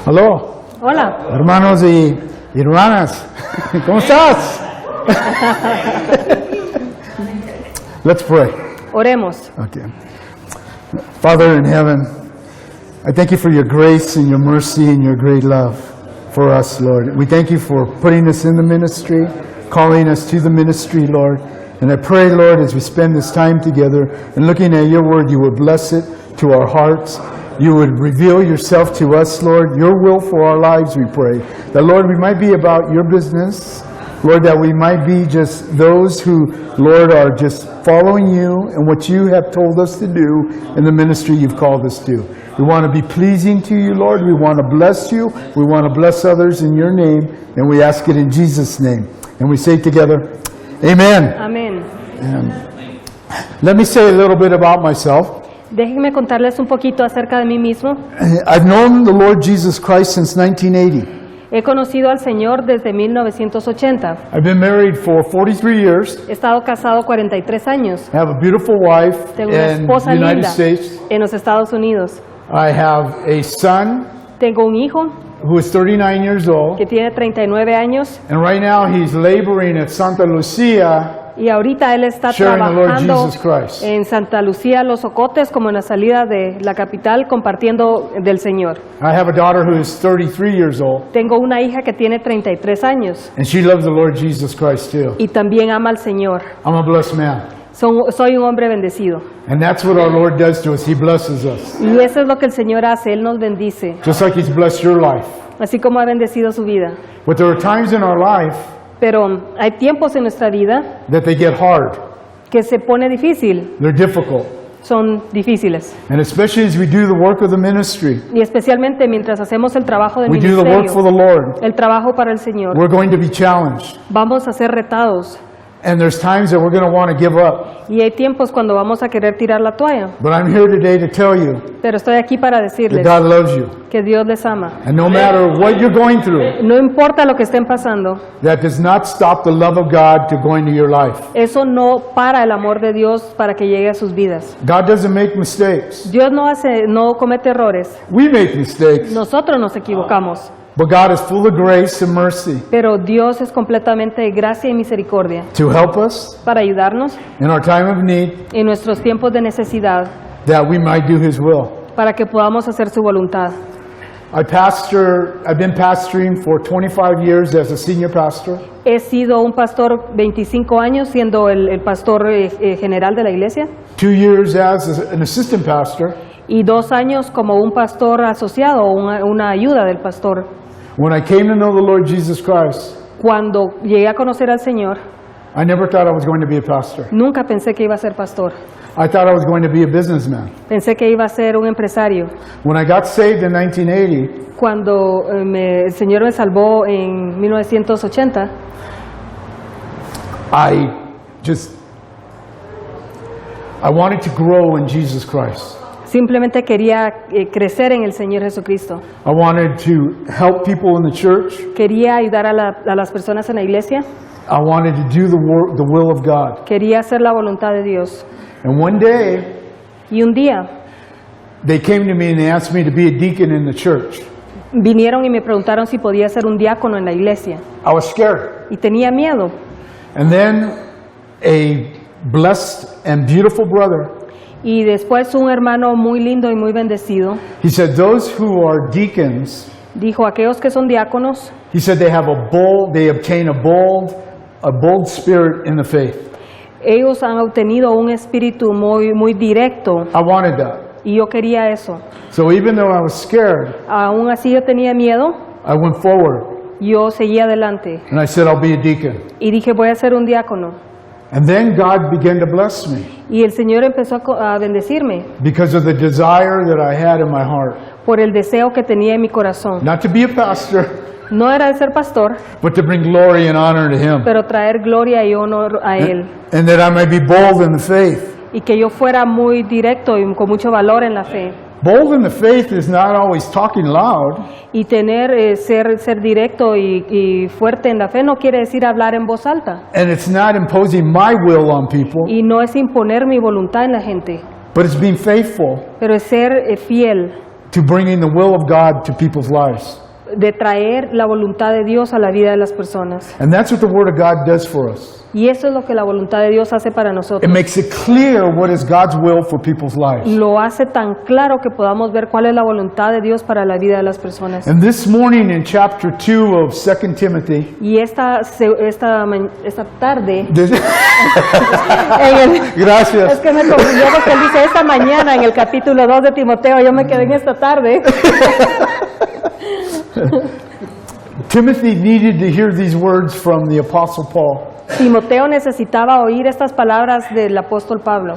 Aló, Hola. hermanos y hermanas, ¿cómo estás? Let's pray. Oremos. Okay. Father in heaven, I thank you for your grace and your mercy and your great love for us, Lord. We thank you for putting us in the ministry, calling us to the ministry, Lord. And I pray, Lord, as we spend this time together and looking at your word, you would bless it to our hearts. You would reveal yourself to us, Lord, your will for our lives, we pray. That, Lord, we might be about your business. Lord, that we might be just those who, Lord, are just following you and what you have told us to do in the ministry you've called us to. We want to be pleasing to you, Lord. We want to bless you. We want to bless others in your name. And we ask it in Jesus' name. And we say together, Amen. Amén. Let me say a little bit about myself. Déjenme contarles un poquito acerca de mí mismo. I've known the Lord Jesus Christ since 1980. He conocido al Señor desde 1980. I've been married for 43 years. He estado casado 43 años. I have a beautiful wife Tengo una in esposa the United linda States. en los Estados Unidos. I have a son Tengo un hijo who is 39 years old. que tiene 39 años And right now he's laboring at Santa Lucia, y ahorita él está sharing the Lord trabajando Jesus Christ. en Santa Lucía, Los Ocotes, como en la salida de la capital, compartiendo del Señor. I have a daughter who is 33 years old, Tengo una hija que tiene 33 años and she loves the Lord Jesus Christ too. y también ama al Señor. I'm a blessed man. Soy un hombre bendecido. And that's what our Lord does to us. He blesses us. Y eso es lo que el Señor hace, Él nos bendice, Just like he's blessed your life. así como ha bendecido su vida. But there are times in our life Pero hay tiempos en nuestra vida that they get hard. que se pone difícil, They're difficult. son difíciles. And especially as we do the work of the ministry, Y especialmente mientras hacemos el trabajo del we do the work for the ministerio, Lord, el trabajo para el Señor, we're going to be challenged. vamos a ser retados. And there's times that we're going to want to give up. Y hay tiempos cuando vamos a querer tirar la toalla. But I'm here today to tell you Pero estoy aquí para that decirles God loves you. que Dios les ama. And no matter what you're going through, No importa lo que estén pasando, that does not stop the love of God to go into your life. eso no para el amor de Dios para que llegue a sus vidas. God doesn't make mistakes. Dios no comete errores. We make mistakes. Nosotros nos equivocamos. But God is full of grace and mercy Pero Dios es completamente de gracia y misericordia to help us para ayudarnos in our time of need, en nuestros tiempos de necesidad, that we might do His will. para que podamos hacer su voluntad. I've been pastoring for 25 years as a senior pastor. He sido un pastor 25 años siendo el pastor general de la iglesia 2 years as an assistant pastor. y 2 años como un pastor asociado o una ayuda del pastor. When I came to know the Lord Jesus Christ, Cuando llegué a conocer al Señor, I never thought I was going to be a pastor. nunca pensé que iba a ser pastor. I thought I was going to be a businessman. Pensé que iba a ser un empresario. When I got saved in 1980, Cuando el Señor me salvó en 1980, I wanted to grow in Jesus Christ. simplemente quería crecer en el Señor Jesucristo. I wanted to help people in the church. Quería ayudar a las personas en la iglesia. I wanted to do the will of God. Quería hacer la voluntad de Dios. And one day, Y un día they came to me and they asked me to be a deacon in the church. vinieron y me preguntaron si podía ser un diácono en la iglesia. I was scared. Y tenía miedo. And then a blessed and beautiful brother, Y después un hermano muy lindo y muy bendecido he said, those who are deacons, dijo, aquellos que son diáconos, he said they obtain a bold spirit in the faith. ellos han obtenido un espíritu muy directo. I wanted that. Y yo quería eso. So even though I was scared, Aún así yo tenía miedo, I went forward yo seguí adelante. and I said, I'll be a deacon. Y dije, voy a ser un diácono. And then God began to bless me Y el Señor empezó a bendecirme because of the desire that I had in my heart. por el deseo que tenía en mi corazón. Not to be a pastor, No era de ser pastor, but to bring glory and honor to Him. pero traer gloria y honor a Él. And that I might be bold in the faith. Y que yo fuera muy directo y con mucho valor en la fe. Bold in the faith is not always talking loud. Y ser directo y fuerte en la fe no quiere decir hablar en voz alta. And it's not imposing my will on people, Y no es imponer mi voluntad en la gente, but it's being faithful pero es ser fiel to bringing the will of God to people's lives. de traer la voluntad de Dios a la vida de las personas. And that's what the Word of God does for us. Y eso es lo que la voluntad de Dios hace para It nosotros. makes it clear what is God's will for people's lives. Lo hace tan claro que podamos ver cuál es la voluntad de Dios para la vida de las personas. And this morning in chapter 2 of 2 Timothy, Y esta tarde, this- en el- es gracias. que me confundió porque él dice esta mañana en el capítulo 2 de Timoteo, yo me quedé en esta tarde. Timothy needed to hear these words from the Apostle Paul. Timoteo necesitaba oír estas palabras del apóstol Pablo.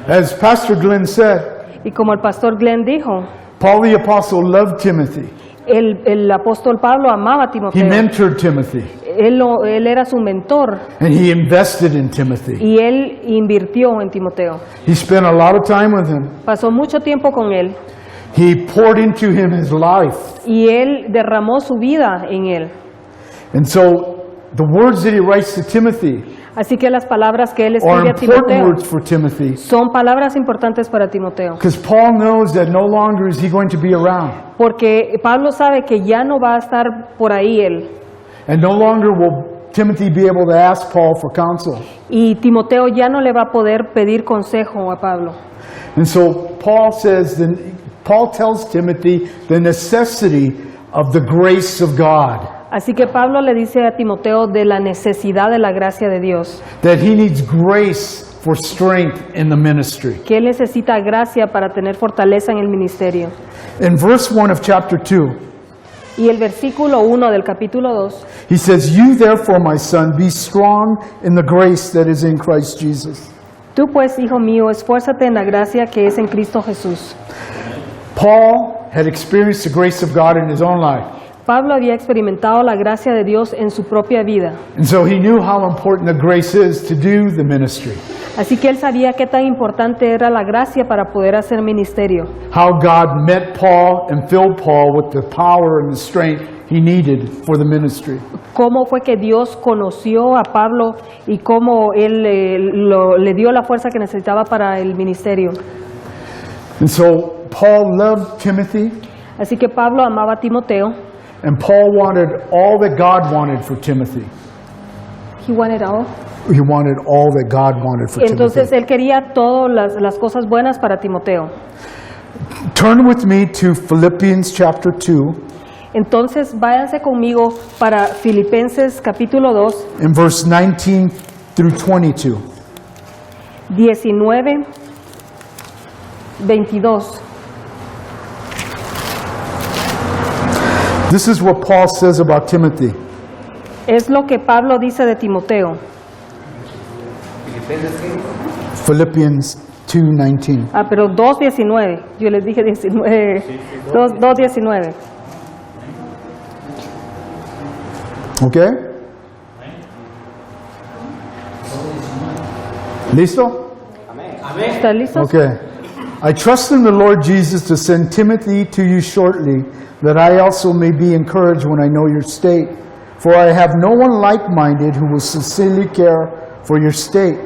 As Pastor Glenn said, Y como el pastor Glenn dijo, Paul the Apostle loved Timothy. el apóstol Pablo amaba a He Timoteo. mentored Timothy, Él era su mentor and he invested in Timothy. y él invirtió en Timoteo. He spent a lot of time with him. Pasó mucho tiempo con él He poured into him his life. y él derramó su vida en él. And so the words that he writes to Timothy Así que las palabras que él are escribe a important Timoteo words for Timothy, son palabras importantes para Timoteo. because Paul knows that no longer is he going to be around, Porque Pablo sabe que ya no va a estar por ahí él. and no longer will Timothy be able to ask Paul for counsel. Y Timoteo ya no le va a poder pedir consejo a Pablo. And so Paul tells Timothy the necessity of the grace of God, Así que Pablo le dice a Timoteo de la necesidad de la gracia de Dios, that he needs grace for strength in the ministry. que él necesita gracia para tener fortaleza en el ministerio. In verse 1 of chapter 2, Y el versículo 1 del capítulo 2, he says, "You therefore, my son, be strong in the grace that is in Christ Jesus." tú pues, hijo mío, esfuérzate en la gracia que es en Cristo Jesús. Paul had experienced the grace of God in his own life. Pablo había experimentado la gracia de Dios en su propia vida, And so he knew how important the grace is to do the ministry. así que él sabía qué tan importante era la gracia para poder hacer ministerio, How God met Paul and filled Paul with the power and the strength he needed for the ministry. cómo fue que Dios conoció a Pablo y cómo él le dio la fuerza que necesitaba para el ministerio. And so Paul loved Timothy, Así que Pablo amaba a Timoteo. and Paul wanted all that God wanted for Timothy. He wanted all. He wanted all that God wanted for Entonces Timothy. él quería todas las cosas buenas para Timoteo. Turn with me to Philippians chapter 2 Entonces váyanse conmigo para Filipenses capítulo 2, in verse 19 through 22. 19, 22. This is what Paul says about Timothy. Es lo que Pablo dice de Timoteo. Philippians 2:19. Ah, pero 2:19. Yo les dije 19. 2:19. Okay? Listo? ¿Están listos? Okay. I trust in the Lord Jesus to send Timothy to you shortly, that I also may be encouraged when I know your state. For I have no one like-minded who will sincerely care for your state.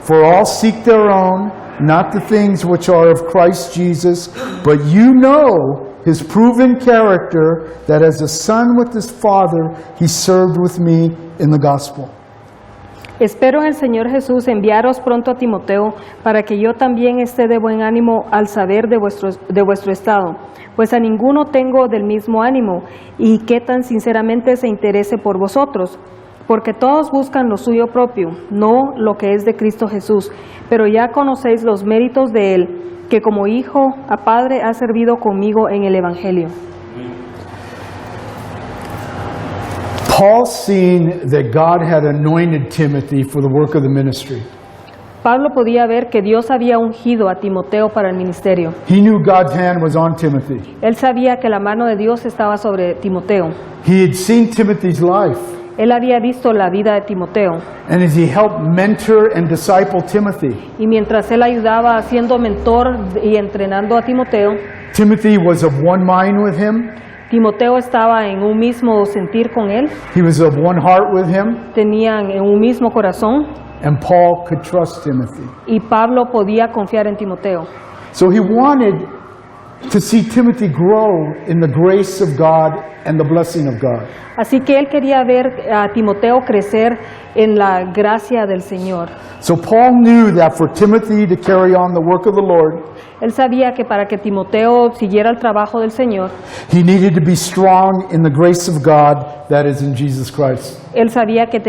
For all seek their own, not the things which are of Christ Jesus, but you know his proven character, that as a son with his father, he served with me in the gospel. Espero en el Señor Jesús enviaros pronto a Timoteo para que yo también esté de buen ánimo al saber de vuestro estado, pues a ninguno tengo del mismo ánimo y que tan sinceramente se interese por vosotros, porque todos buscan lo suyo propio, no lo que es de Cristo Jesús, pero ya conocéis los méritos de él, que como hijo a padre ha servido conmigo en el Evangelio. Paul seen that God had anointed Timothy for the work of the ministry. Pablo podía ver que Dios había ungido a Timoteo para el ministerio. He knew God's hand was on Timothy. Él sabía que la mano de Dios estaba sobre Timoteo. He had seen Timothy's life, Él había visto la vida de Timoteo. and as he helped mentor and disciple Timothy, Y mientras él ayudaba siendo mentor y entrenando a Timoteo, Timothy was of one mind with him. Timoteo estaba en un mismo sentir con él, He was of one heart with him, tenían un mismo corazón and Paul could trust Timothy. y Pablo podía confiar en Timoteo. So he wanted to see Timothy grow in the grace of God and the blessing of God. Así que él quería ver a Timoteo crecer en la gracia del Señor. So Paul knew that for Timothy to carry on the work of the Lord, Él sabía que para que Timoteo siguiera el trabajo del Señor, he needed to be strong in the grace of God that is in Jesus Christ. él sabía que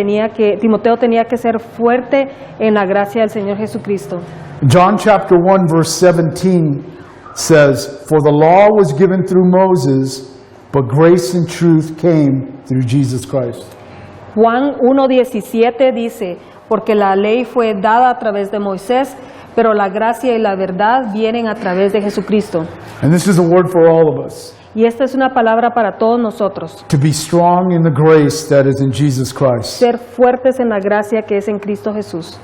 Timoteo tenía que ser fuerte en la gracia del Señor Jesucristo. John chapter 1 verse 17 says, "For the law was given through Moses, but grace and truth came through Jesus Christ." Juan 1:17 dice, porque la ley fue dada a través de Moisés, pero la gracia y la verdad vienen a través de Jesucristo. And this is a word for all of us, Y esta es una palabra para todos nosotros, to be strong in the grace that is in Jesus Christ. ser fuertes en la gracia que es en Cristo Jesús.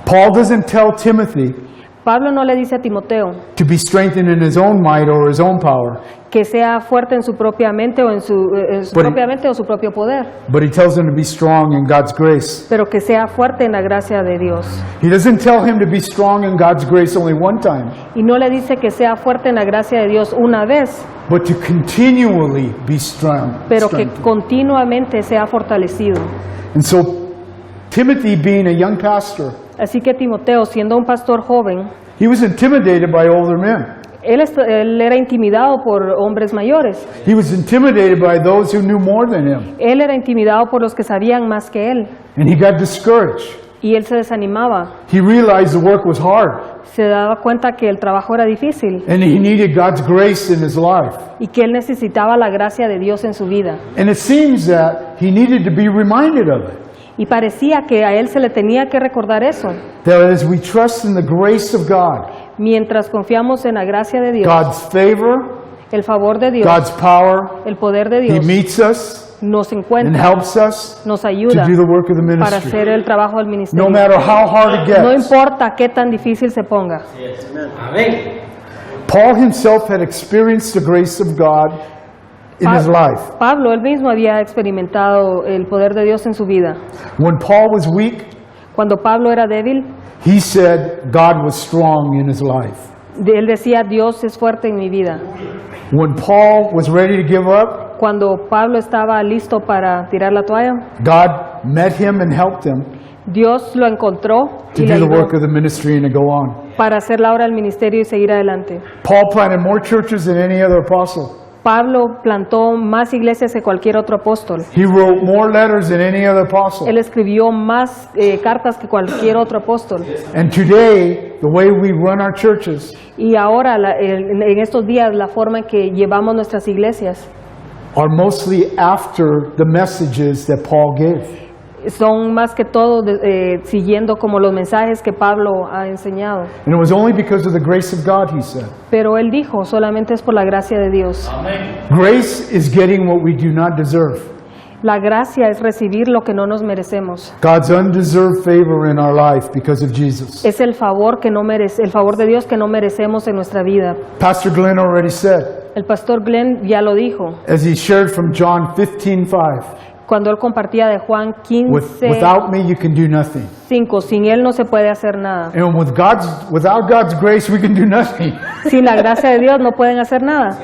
Paul doesn't tell Timothy Pablo no le dice a Timoteo to be strengthened in his own might or his own power, que sea fuerte en su propia mente o en su But- propia mente o su propio poder, but he tells him to be strong in God's grace. pero que sea fuerte en la gracia de Dios. He doesn't tell him to be strong in God's grace only one time, Y no le dice que sea fuerte en la gracia de Dios una vez, but to continually be strong. pero que strengthened. continuamente sea fortalecido. And so Timothy, being a young pastor, Así que Timoteo, siendo un pastor joven, he was intimidated by older men. él era intimidado por hombres mayores. He was intimidated by those who knew more than him. Él era intimidado por los que sabían más que él. And he got discouraged. Y él se desanimaba. He realized the work was hard Se daba cuenta que el trabajo era difícil and he needed God's grace in his life. y que él necesitaba la gracia de Dios en su vida. And it seems that he needed to be reminded of it. Y parecía que a él se le tenía que recordar eso. That as we trust in the grace of God, Mientras confiamos en la gracia de Dios, God's favor, el favor de Dios, God's power, el poder de he Dios meets us nos and encuentra, helps us nos to ayuda do the work of the para ministry. hacer el trabajo del No ministerio. matter how hard it No gets. importa qué tan difícil se ponga. Paul himself had experienced the grace of God in his life. Pablo, él mismo había experimentado el poder de Dios en su vida. When Paul was weak, Cuando Pablo era débil, he said God was strong in his life. él decía, Dios es fuerte en mi vida. When Paul was ready to give up, Cuando Pablo estaba listo para tirar la toalla, God met him and helped him Dios lo encontró to y le do the ayudó work of the ministry and to go on. para hacer la obra del ministerio y seguir adelante. Paul planted more churches than any other apostle. Pablo plantó más iglesias que cualquier otro apóstol. He wrote more letters than any other apostle. Él escribió más cartas que cualquier otro apóstol. And today, the way we run our churches Y ahora, en estos días, la forma en que llevamos nuestras iglesias are mostly after the messages that Paul gave. son más que todo siguiendo como los mensajes que Pablo ha enseñado. And it was only because of the grace of God, he said. Pero él dijo, solamente es por la gracia de Dios. Grace is getting what we do not deserve. La gracia es recibir lo que no nos merecemos. God's undeserved favor in our life because of Jesus. Es el favor de Dios que no merecemos en nuestra vida. Pastor Glenn already said, El pastor Glenn ya lo dijo as he shared from John 15:5, cuando él compartía de Juan 15:5. without me you can do nothing. Sin él no se puede hacer nada. And without God's grace we can do nothing. Sin la gracia de Dios no pueden hacer nada.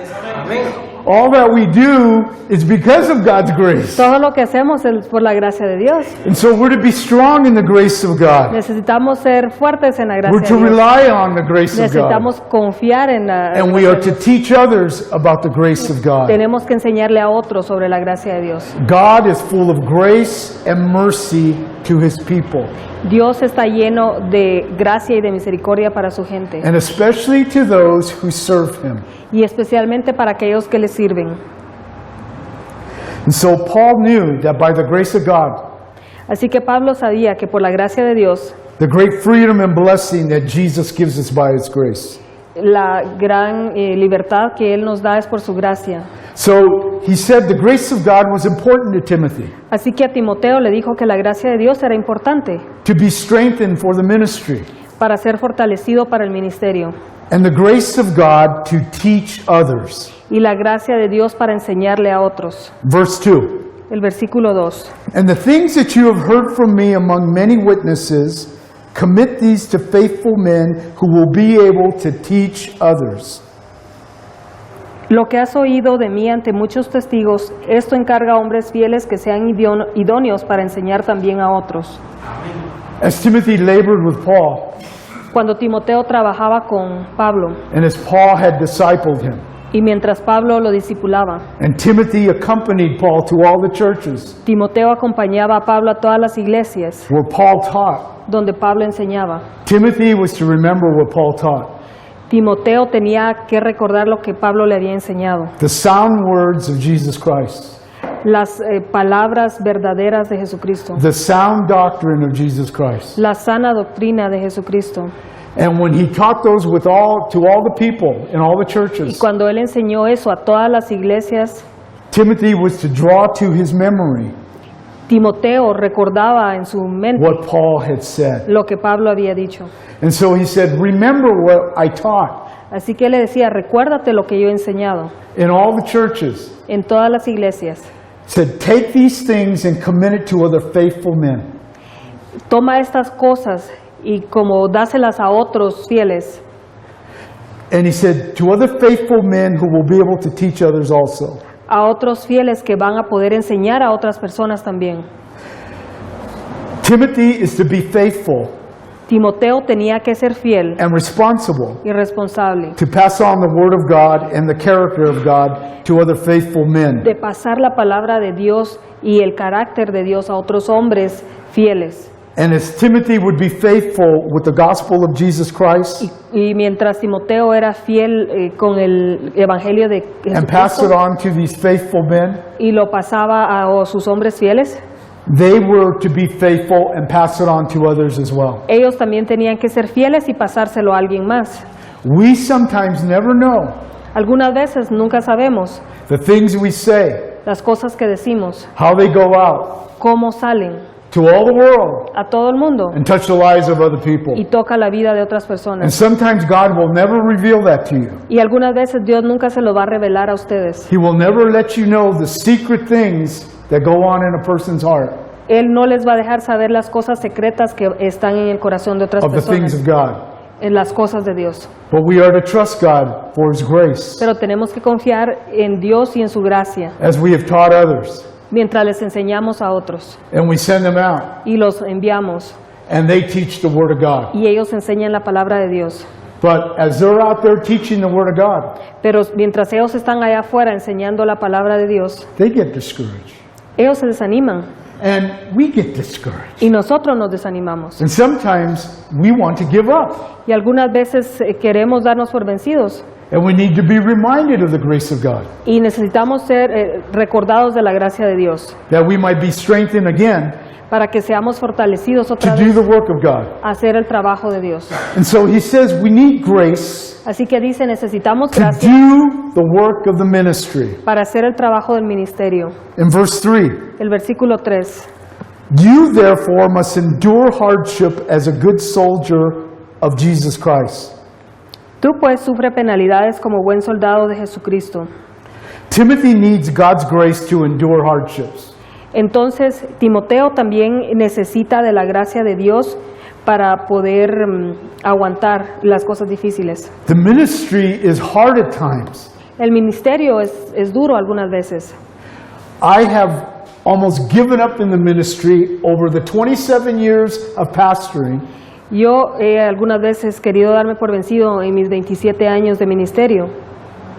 All that we do is because of God's grace. Todo lo que hacemos es por la gracia de Dios. And so we're to be strong in the grace of God. Necesitamos ser fuertes en la We're gracia to de Dios. rely on the grace of God. Necesitamos confiar en la And we are to teach others about the grace of God. Tenemos que enseñarle a otros sobre la gracia de Dios. God is full of grace and mercy to his people, Dios está lleno de gracia y de misericordia para su gente, and especially to those who serve him. y especialmente para aquellos que le sirven. And so Paul knew that by the grace of God, Así que Pablo sabía que por la gracia de Dios, the great freedom and blessing that Jesus gives us by his grace. la gran libertad que Él nos da es por su gracia. So he said the grace of God was important to Timothy, Así que a Timoteo le dijo que la gracia de Dios era importante to be strengthened for the ministry, para ser fortalecido para el ministerio, and the grace of God to teach others. y la gracia de Dios para enseñarle a otros. Verse 2. El versículo 2. And the things that you have heard from me among many witnesses, commit these to faithful men who will be able to teach others. Lo que has oído de mí ante muchos testigos, esto encarga a hombres fieles que sean idóneos para enseñar también a otros. As Timothy labored with Paul, Cuando Timoteo trabajaba con Pablo and as Paul had discipled him, y mientras Pablo lo discipulaba, and Timothy accompanied Paul to all the churches Timoteo acompañaba a Pablo a todas las iglesias where Paul taught, donde Pablo enseñaba. Timothy was to remember what Paul taught. Timoteo tenía que recordar lo que Pablo le había enseñado, The sound words of Jesus Christ, las palabras verdaderas de Jesucristo, the sound doctrine of Jesus Christ. la sana doctrina de Jesucristo. And when he taught those to all the people in all the Y churches, cuando él enseñó eso a todas las iglesias, Timothy was to draw to his memory Timoteo recordaba en su mente what Paul had said. lo que Pablo había dicho. And so he said, remember what I taught Así que le decía, recuérdate lo que yo he enseñado in all the churches. en todas las iglesias. He said, take these things and commit it to other faithful men. Toma estas cosas y como dáselas a otros fieles. And he said, to other faithful men who will be able to teach others also. A otros fieles que van a poder enseñar a otras personas también. Timothy is to be faithful Timoteo tenía que ser fiel and responsible y responsable to pass on the word of God and the character of God to other faithful men. de pasar la palabra de Dios y el carácter de Dios a otros hombres fieles. And as Timothy would be faithful with the gospel of Jesus Christ Y mientras Timoteo era fiel con el evangelio de and pass it Jesucristo on to these faithful men, y lo pasaba a sus hombres fieles, they were to be faithful and pass it on to others as well. ellos también tenían que ser fieles y pasárselo a alguien más. We sometimes never know Algunas veces nunca sabemos the things we say, las cosas que decimos, how they go out cómo salen to all the world a todo el mundo and touch the lives of other people. y toca la vida de otras And personas. sometimes God will never reveal that to you. Y algunas veces Dios nunca se lo va a revelar a ustedes. He will never let you know the secret things that go on in a person's heart Él no les va a dejar saber las cosas secretas que están en el corazón de otras of the things personas, of God. en las cosas de Dios. But we are to trust God for His grace Pero tenemos que confiar en Dios y en su gracia as we have taught others. mientras les enseñamos a otros And we send them out y los enviamos and they teach the Word of God. y ellos enseñan la palabra de Dios. But as they're out there teaching the Word of God, Pero mientras ellos están allá afuera enseñando la palabra de Dios, they get discouraged. ellos se desaniman And we get discouraged. y nosotros nos desanimamos. And sometimes we want to give up. Y algunas veces queremos darnos por vencidos And we need to be reminded of the grace of God, y necesitamos ser recordados de la gracia de Dios that we might be strengthened again para que seamos fortalecidos to otra do vez the work of God. a hacer el trabajo de Dios. And so he says we need grace Así que dice, necesitamos to gracia do the work of the ministry. para hacer el trabajo del ministerio. In verse 3, El versículo 3. you therefore must endure hardship as a good soldier of Jesus Christ. Tú pues sufre penalidades como buen soldado de Jesucristo. Timothy needs God's grace to endure hardships. Entonces, Timoteo también necesita de la gracia de Dios para poder aguantar las cosas difíciles. The ministry is hard at times. El ministerio es duro algunas veces. I have almost given up in the ministry over the 27 years of pastoring. Yo he algunas veces querido darme por vencido en mis 27 años de ministerio,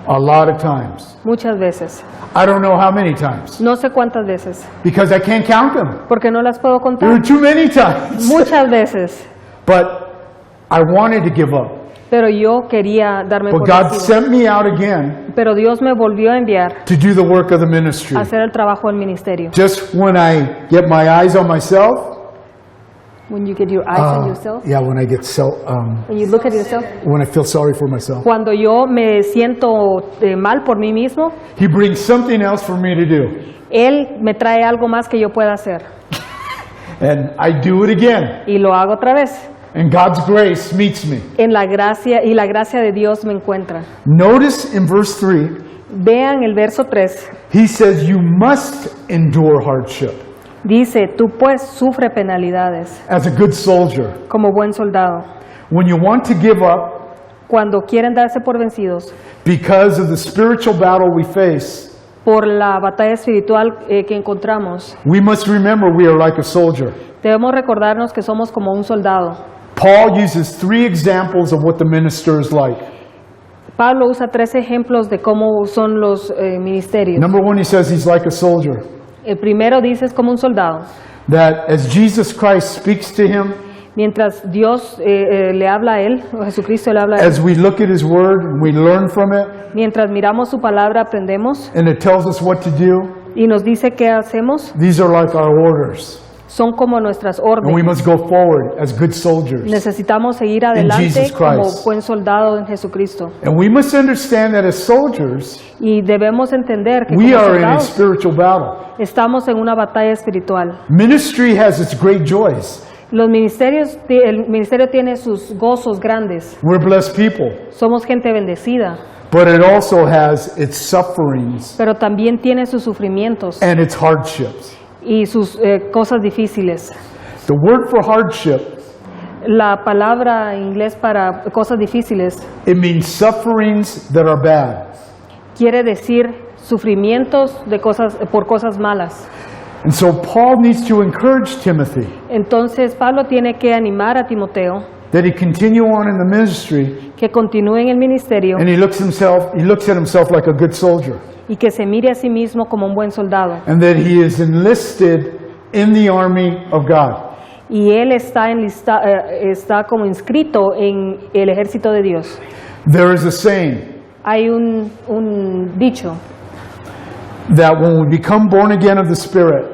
A lot of times. muchas veces. I don't know how many times, No sé cuántas veces, because I can't count them. porque no las puedo There were contar. too many times. Muchas veces, But I wanted to give up. pero yo quería darme But por God vencido. sent me out again Pero Dios me volvió a enviar to do the work of the ministry. a hacer el trabajo del ministerio. Just when I get my eyes on myself, When you get your eyes on yourself, yeah, when I get when you look at yourself. when I feel sorry for myself, Cuando yo me siento mal por mí mismo, He brings something else for me to do, Él me trae algo más que yo pueda hacer. and I do it again. Y lo hago otra vez. And God's grace meets me. En la gracia, y la gracia de Dios me encuentra. Notice in verse 3, Vean el verso 3. He says, "You must endure hardship Dice, tú pues sufre penalidades as a good soldier." como buen soldado. When you want to give up, cuando quieren darse por vencidos because of the spiritual battle we face, por la batalla espiritual que encontramos, we must remember we are like a soldier. debemos recordarnos que somos como un soldado. Paul uses 3 examples of what the minister is like. Pablo usa 3 ejemplos de cómo son los ministerios. Number 1, he says he's like a soldier. El primero dice es como un soldado. That as Jesus Christ speaks to him, Mientras Dios le habla a él, o Jesucristo le habla a él, as we look at his word and we learn from it, mientras miramos su palabra aprendemos and it tells us what to do, y nos dice qué hacemos, these are like our orders. son como nuestras And we órdenes. must go forward as good soldiers. Necesitamos seguir adelante Jesus como Christ. buen soldado en Jesucristo. And we must understand that as soldiers, Y debemos entender que we como are in a soldados spiritual battle. estamos en una batalla espiritual. Ministry has its great joys. El ministerio tiene sus gozos grandes. We're blessed people. Somos gente bendecida, But it also has its sufferings pero también tiene sus sufrimientos and its hardships. y sus cosas difíciles. The word for hardship, La palabra en inglés para cosas difíciles it means sufferings that are bad. quiere decir sufrimientos de por cosas malas. And so Paul needs to encourage Timothy Entonces Pablo tiene que animar a Timoteo that he continue on in the ministry, que continúe en el ministerio and he looks at himself like a good soldier, y que se mire a sí mismo como un buen soldado. and that he is enlisted in the army of God. Y él está como inscrito en el ejército de Dios. There is a saying Hay un dicho that when we become born again of the Spirit,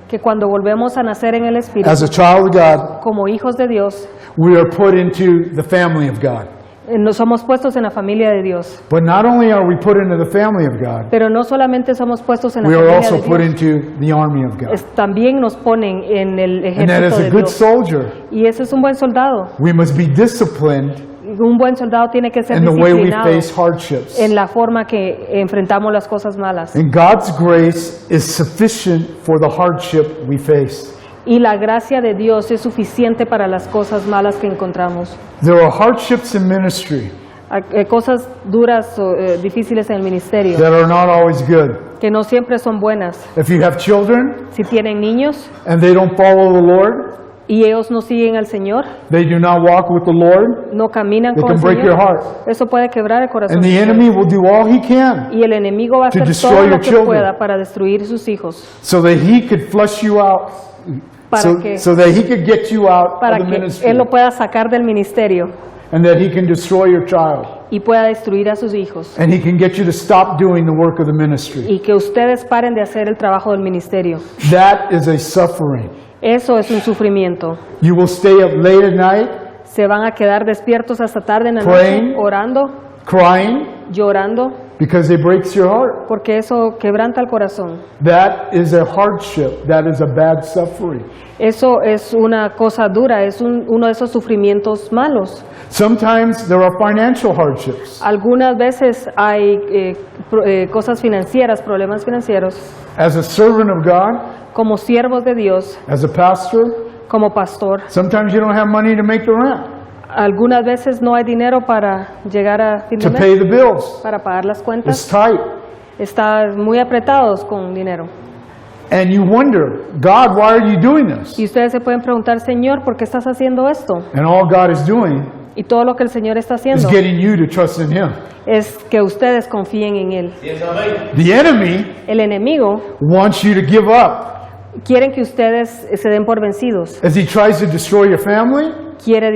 que cuando volvemos a nacer en el Espíritu, as a child of God, como hijos de Dios, we are put into the family of God. nos somos puestos en la familia de Dios. But not only are we put into the family of God, Pero no solamente somos puestos en la we are familia also de put Dios, into the army of God. también nos ponen en el And that as ejército a de good Dios. soldier, Y ese es un buen soldado. we must be disciplined Un buen soldado tiene que ser in the way we disciplinado face hardships. en la forma que enfrentamos las cosas malas. And God's grace is sufficient for the hardship we face. Y la gracia de Dios es suficiente para las cosas malas que encontramos. There are hardships in ministry Cosas duras o difíciles en el ministerio, that are not always good. que no siempre son buenas. If you have children Si tienen niños and they don't follow the Lord, y ellos no siguen al Señor, they do not walk with the Lord, no caminan it con can el break your Señor, heart. eso puede quebrar el corazón. And the de enemy ustedes. will do all he can Y el enemigo va a to hacer destroy todo your lo que children. pueda para destruir sus hijos, so that he could flush you out, para que so that he could get you out para of the que ministry, él lo pueda sacar del ministerio and that he can destroy your child, y pueda destruir a sus hijos, and he can get you to stop doing the work of the ministry. y que ustedes paren de hacer el trabajo del ministerio. That is a suffering. Eso es un sufrimiento. You will stay up late at night, Se van a quedar despiertos hasta tarde en la Praying. noche, orando, crying, llorando, because it breaks your heart. porque eso quebranta el corazón. That is a hardship. That is a bad suffering. Eso es una cosa dura, es uno de esos sufrimientos malos. Sometimes there are financial hardships. Algunas veces hay cosas financieras, problemas financieros. As a servant of God, Como siervos de Dios, as a pastor, como pastor, sometimes you don't have money to make the rent, algunas veces no hay dinero para llegar a fin de to pay mes, the bills. para pagar las It's cuentas. tight. Están muy apretados con dinero. And you wonder, God, why are you doing this? Y ustedes se pueden preguntar, Señor, ¿por qué estás haciendo esto? And all God is doing Y todo lo que el Señor está is haciendo getting you to trust in Him. es que ustedes confíen en Él. The enemy El enemigo wants you to give up quiere que ustedes se den por vencidos. as he tries to destroy your family, Quiere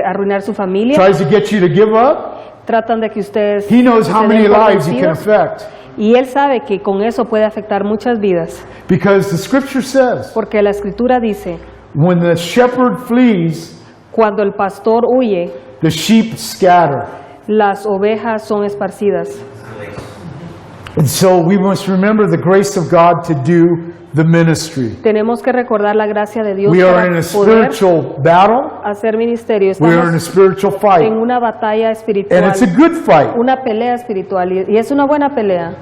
arruinar su familia. tries to get you to give up. Tratan de que ustedes He knows se how den many por lives he can vencidos. affect Y Él sabe que con eso puede afectar muchas vidas. because the scripture says Porque la Escritura dice, when the shepherd flees, cuando el pastor huye, the sheep scatter. las ovejas son esparcidas. And so we must remember the grace of God to do the ministry. Tenemos que recordar la gracia de Dios We are para in a poder spiritual battle. hacer ministerio. We are in a Estamos spiritual fight. en una batalla And espiritual, it's a good fight. una pelea espiritual, y es una buena pelea.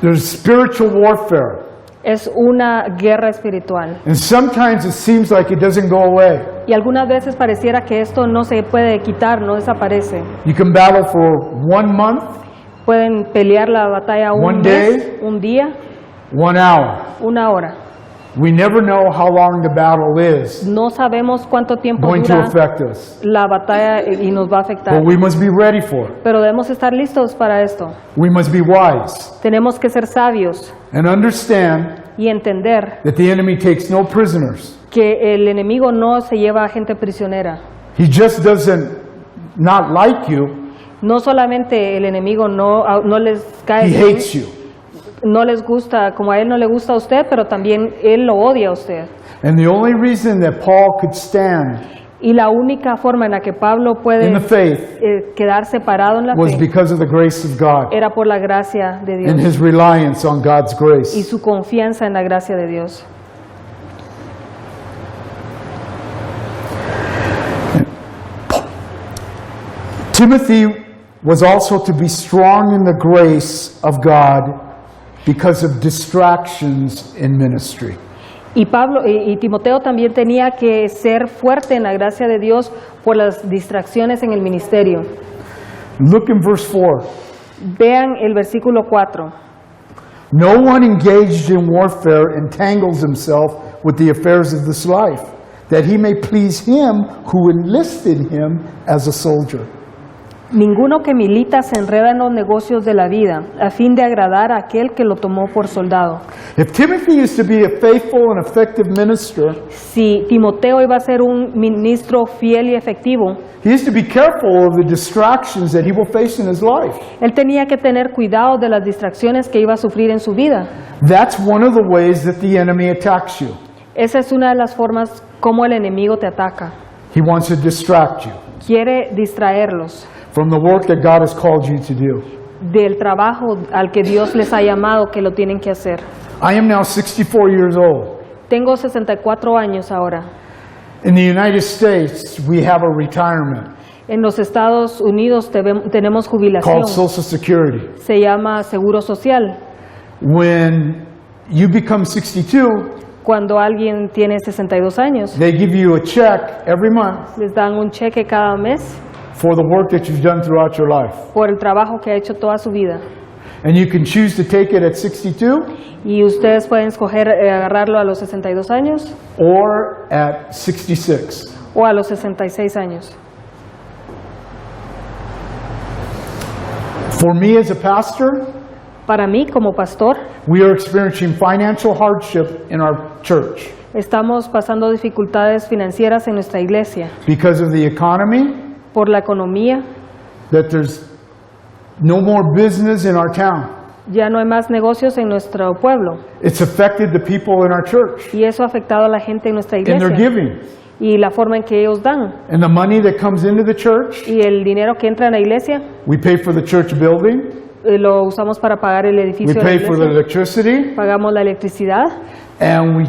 There's spiritual warfare. Es una guerra espiritual. And sometimes it seems like it doesn't go away. Y algunas veces pareciera que esto no se puede quitar, no desaparece. You can battle for 1 month, Pueden pelear la batalla un One mes, day. un día, 1 hour. una hora. We never know how long the battle is No sabemos cuánto tiempo going to dura affect us. la batalla y nos va a afectar. But we must be ready for it. Pero debemos estar listos para esto. We must be wise Tenemos que ser sabios and understand y entender that the enemy takes no prisoners. que el enemigo no se lleva a gente prisionera. He just doesn't not like you, No solamente el enemigo no les cae he bien, hates you. no les gusta, como a él no le gusta a usted, pero también él lo odia a usted. And the only reason that Paul could stand Y la única forma en la que Pablo puede in the faith quedarse parado en la was fe because of the grace of God era por la gracia de and Dios his reliance on God's y grace. su confianza en la gracia de Dios. Timothy was also to be strong in the grace of God because of distractions in ministry. Y Timoteo también tenía que ser fuerte en la gracia de Dios por las distracciones en el ministerio. Look in verse 4. Vean el versículo 4. No one engaged in warfare entangles himself with the affairs of this life, that he may please him who enlisted him as a soldier. Ninguno que milita se enreda en los negocios de la vida, a fin de agradar a aquel que lo tomó por soldado. If Timothy is to be a faithful and effective minister, Si Timoteo iba a ser un ministro fiel y efectivo, he is to be careful of the distractions that he will face in his life. él tenía que tener cuidado de las distracciones que iba a sufrir en su vida. That's one of the ways that the enemy attacks you. Esa es una de las formas como el enemigo te ataca. He wants to distract you Quiere distraerlos from the work that God has called you to do. del trabajo al que Dios les ha llamado que lo tienen que hacer. I am now 64 years old. Tengo 64 años ahora. In the United States, we have a retirement En los Estados Unidos tenemos jubilación. called Social Security. Se llama Seguro Social. When you become 62, Cuando alguien tiene 62 años, they give you a check every month les dan un cheque cada mes for the work that you've done throughout your life. por el trabajo que ha hecho toda su vida. And you can choose to take it at 62 Y ustedes pueden escoger agarrarlo a los 62 años or at 66. o a los 66 años. For me as a pastor, Para mí, como pastor, we are experiencing financial hardship in our church estamos pasando dificultades financieras en nuestra iglesia because of the economy, por la economía. that there's no more business in our town. Ya no hay más negocios en nuestro pueblo It's affected the people in our church y eso ha afectado a la gente en nuestra in their iglesia giving. y la forma en que ellos dan. And the money that comes into the church, Y el dinero que entra en la iglesia we pay for the church building, lo usamos para pagar el we edificio de la pay for the iglesia, electricity, pagamos la electricidad and we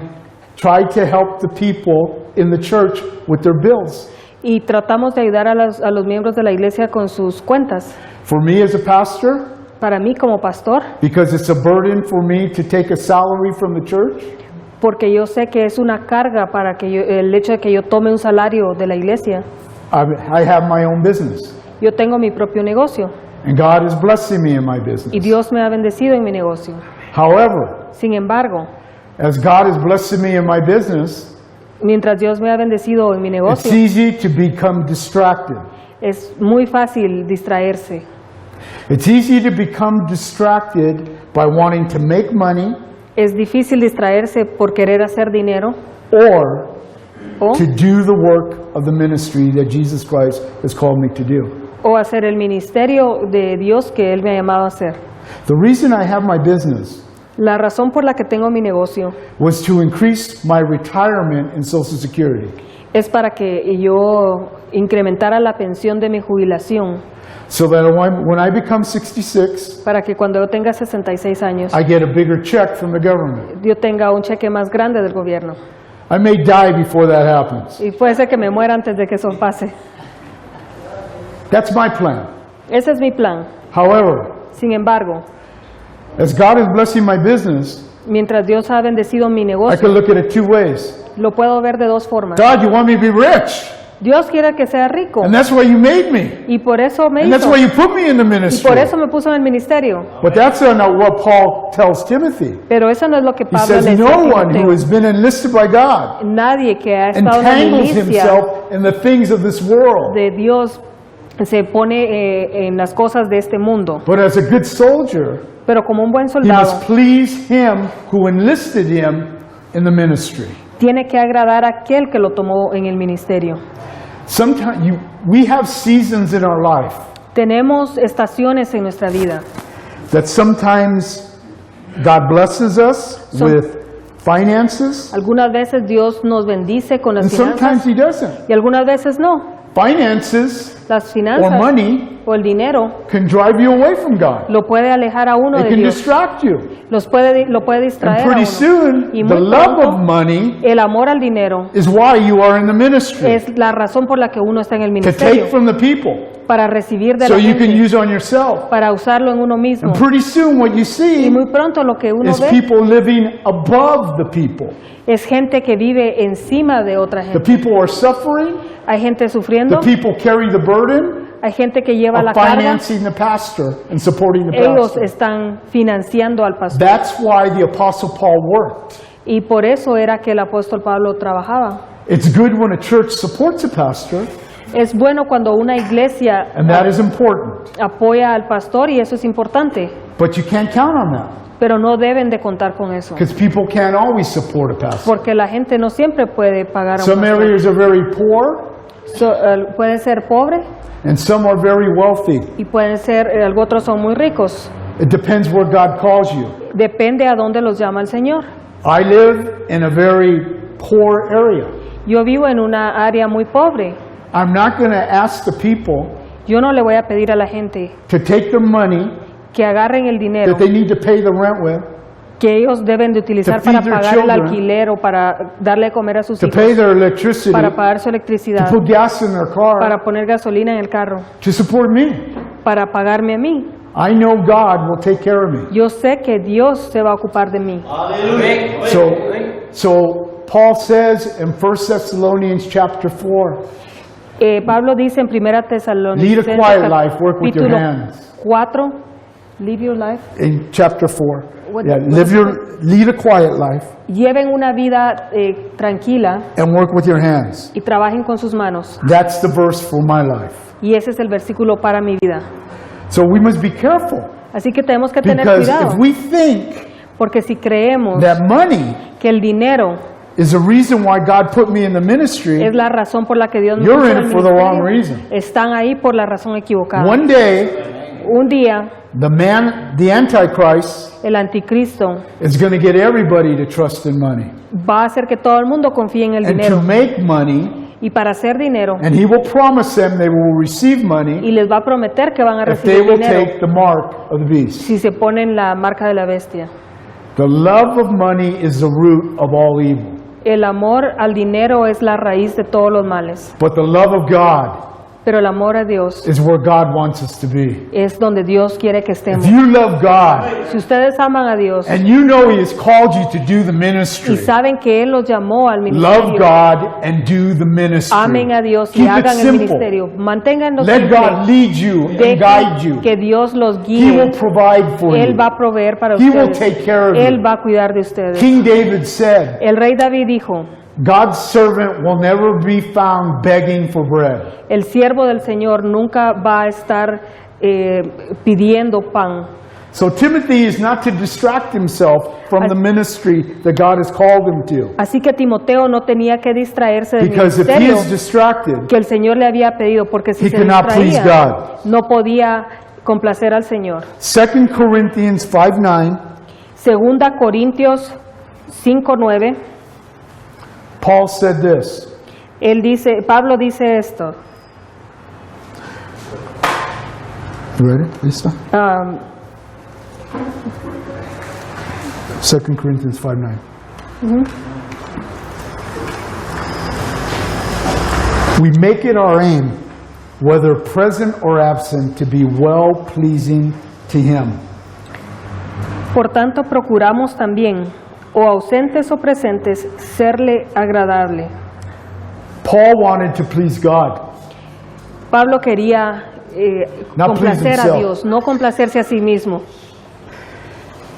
try to help the people in the church with their bills. y tratamos de ayudar a los miembros de la iglesia con sus cuentas. For me as a pastor, Para mí como pastor, because it's a burden for me to take a salary from the church, porque yo sé que es una carga para que el hecho de que yo tome un salario de la iglesia. I have my own business. Yo tengo mi propio negocio And God is blessing me in my y business. Dios me ha bendecido en mi negocio. However, Sin embargo, as God is blessing me in my business, mientras Dios me ha bendecido en mi it's negocio, easy to become distracted. es muy fácil distraerse. It's easy to become distracted by wanting to make money Es difícil distraerse por querer hacer dinero or o, to do the work of the ministry that Jesus Christ has called me to do. o hacer el ministerio de Dios que Él me ha llamado a hacer. The reason I have my business La razón por la que tengo mi negocio was to increase my retirement in Social Security. es para que yo incrementara la pensión de mi jubilación, So that when I become 66, para que cuando yo tenga 66 años, I get a bigger check from the government. yo tenga un cheque más grande del gobierno. I may die before that happens. Y puede ser que me muera antes de que eso pase. That's my plan. Ese es mi plan. However, Sin embargo, as God is blessing my business, Mientras Dios ha bendecido mi I negocio, could look at it two ways. lo puedo ver de dos formas. God, you want me to be rich, Dios quiere que sea rico and that's why you made me, y por eso me and that's hizo why you put me in the y ministry. por eso me puso en el ministerio. But that's not what Paul tells Timothy. Pero eso no es lo que He Pablo says, le dice a no one Timoteo. who has been enlisted by God Nadie que ha estado en la entangles milicia himself in the things of this world. de Dios se pone en las cosas de este mundo. But as a good soldier, Pero como un buen he soldado, must please him who enlisted him in the ministry. tiene que agradar a aquel que lo tomó en el ministerio. Sometimes we have seasons in our life Tenemos estaciones en nuestra vida. that sometimes God blesses us Some- with finances, Algunas veces Dios nos bendice con and las sometimes finanzas he doesn't. y algunas veces no. Finances Las or finanzas money o el dinero can drive you away from God. lo puede alejar a uno It de can Dios. distract you. Lo puede And distraer a pretty uno. soon, Y the muy love pronto, of money el amor al dinero is why you are in the ministry. es la razón por la que uno está en el To ministerio, take from the people para recibir de so la you can gente, use on yourself. para usarlo en uno mismo. And pretty soon what you Y see muy pronto lo que uno is ve people living above the people. es gente que vive encima de otra The gente. people are suffering. Hay gente The sufriendo, people carry the burden hay gente que lleva la of carga, financing the pastor and supporting the ellos pastor. están financiando al pastor. That's why the Apostle Paul worked. Y por eso era que el apóstol Pablo trabajaba. It's good when a church supports a pastor, Es bueno cuando una iglesia and that is important. apoya al pastor y eso es importante, But you can't count on that pero no deben de contar con eso, because people can't always support a pastor. porque la gente no siempre puede pagar a un Some pastor. areas are very poor, Pueden ser pobres and some are very wealthy. y pueden ser, otros son muy ricos. It depends where God calls you. Depende a dónde los llama el Señor. I live in a very poor area. Yo vivo en una área muy pobre. I'm not going to ask the people Yo no le voy a pedir a la gente to take the money que agarren el dinero that they need to pay the rent with, que ellos deben de utilizar To feed para their pagar el children, alquiler o para darle de comer a sus to hijos, pay their electricity, para pagar su to electricidad, put gas in their car, para poner gasolina en el carro, to support me. para pagarme a mí. I know God will take care of me. Yo sé que Dios se va a ocupar de mí. So Paul says in 1 Thessalonians chapter 4, Pablo dice en 1 Lead a Tesalonicenses quiet life, work with your capítulo hands. 4, live your life. in chapter 4, What- yeah, what is lead a quiet life Lleven una vida tranquila and work with your hands. y trabajen con sus manos. That's the verse for my life. Y ese es el versículo para mi vida. So we must be careful Así que tenemos que tener because cuidado, if we think porque si creemos that money que el dinero is the reason why God put me in the ministry, es la razón por la que Dios me You're puso in en el it for the wrong ministerio, reason. están ahí por la razón equivocada. one day Un día, the Antichrist el anticristo is going to get everybody to trust in money va a hacer que todo el mundo confíe en el and to dinero. make money, Y para hacer dinero, and he will promise them they will receive money y les va a prometer que van a if they recibir will dinero take the mark of the beast. si se ponen la marca de la bestia. The love of money is the root of all evil, El amor al dinero es la raíz de todos los males, but the love of God pero el amor a Dios is where God wants us to be. es donde Dios quiere que If estemos. you love God Si ustedes aman a Dios and you know He has called you to do the y ministry, saben que Él los llamó al love ministerio, God and do the ministry. amen a Dios y Keep it hagan el simple. ministerio. Manténganlo Let simple. God lead you and guide Dejen you. que Dios los He will guíe. provide for Él you. va a proveer para He will ustedes. take care of Él you. va a cuidar de ustedes. King David said, El rey David dijo, God's servant will never be found begging for bread. el siervo del Señor nunca va a estar pidiendo pan. So Timothy is not to distract himself from the ministry that God has called him to. Así que Timoteo no tenía que distraerse del Because if he ministerio is distracted, que el Señor le había pedido, porque si He se cannot please distraía, God. no podía complacer al Señor. 2 Corinthians 5:9, Segunda Corintios 5:9, Paul said this. Pablo dice esto. You ready, Lisa? 2 Corinthians 5:9. We make it our aim, whether present or absent, to be well pleasing to Him. Por tanto, procuramos también, o ausentes o presentes, serle agradable. Paul wanted to please God. Pablo quería Not please complacer a himself. Dios, no complacerse a sí mismo.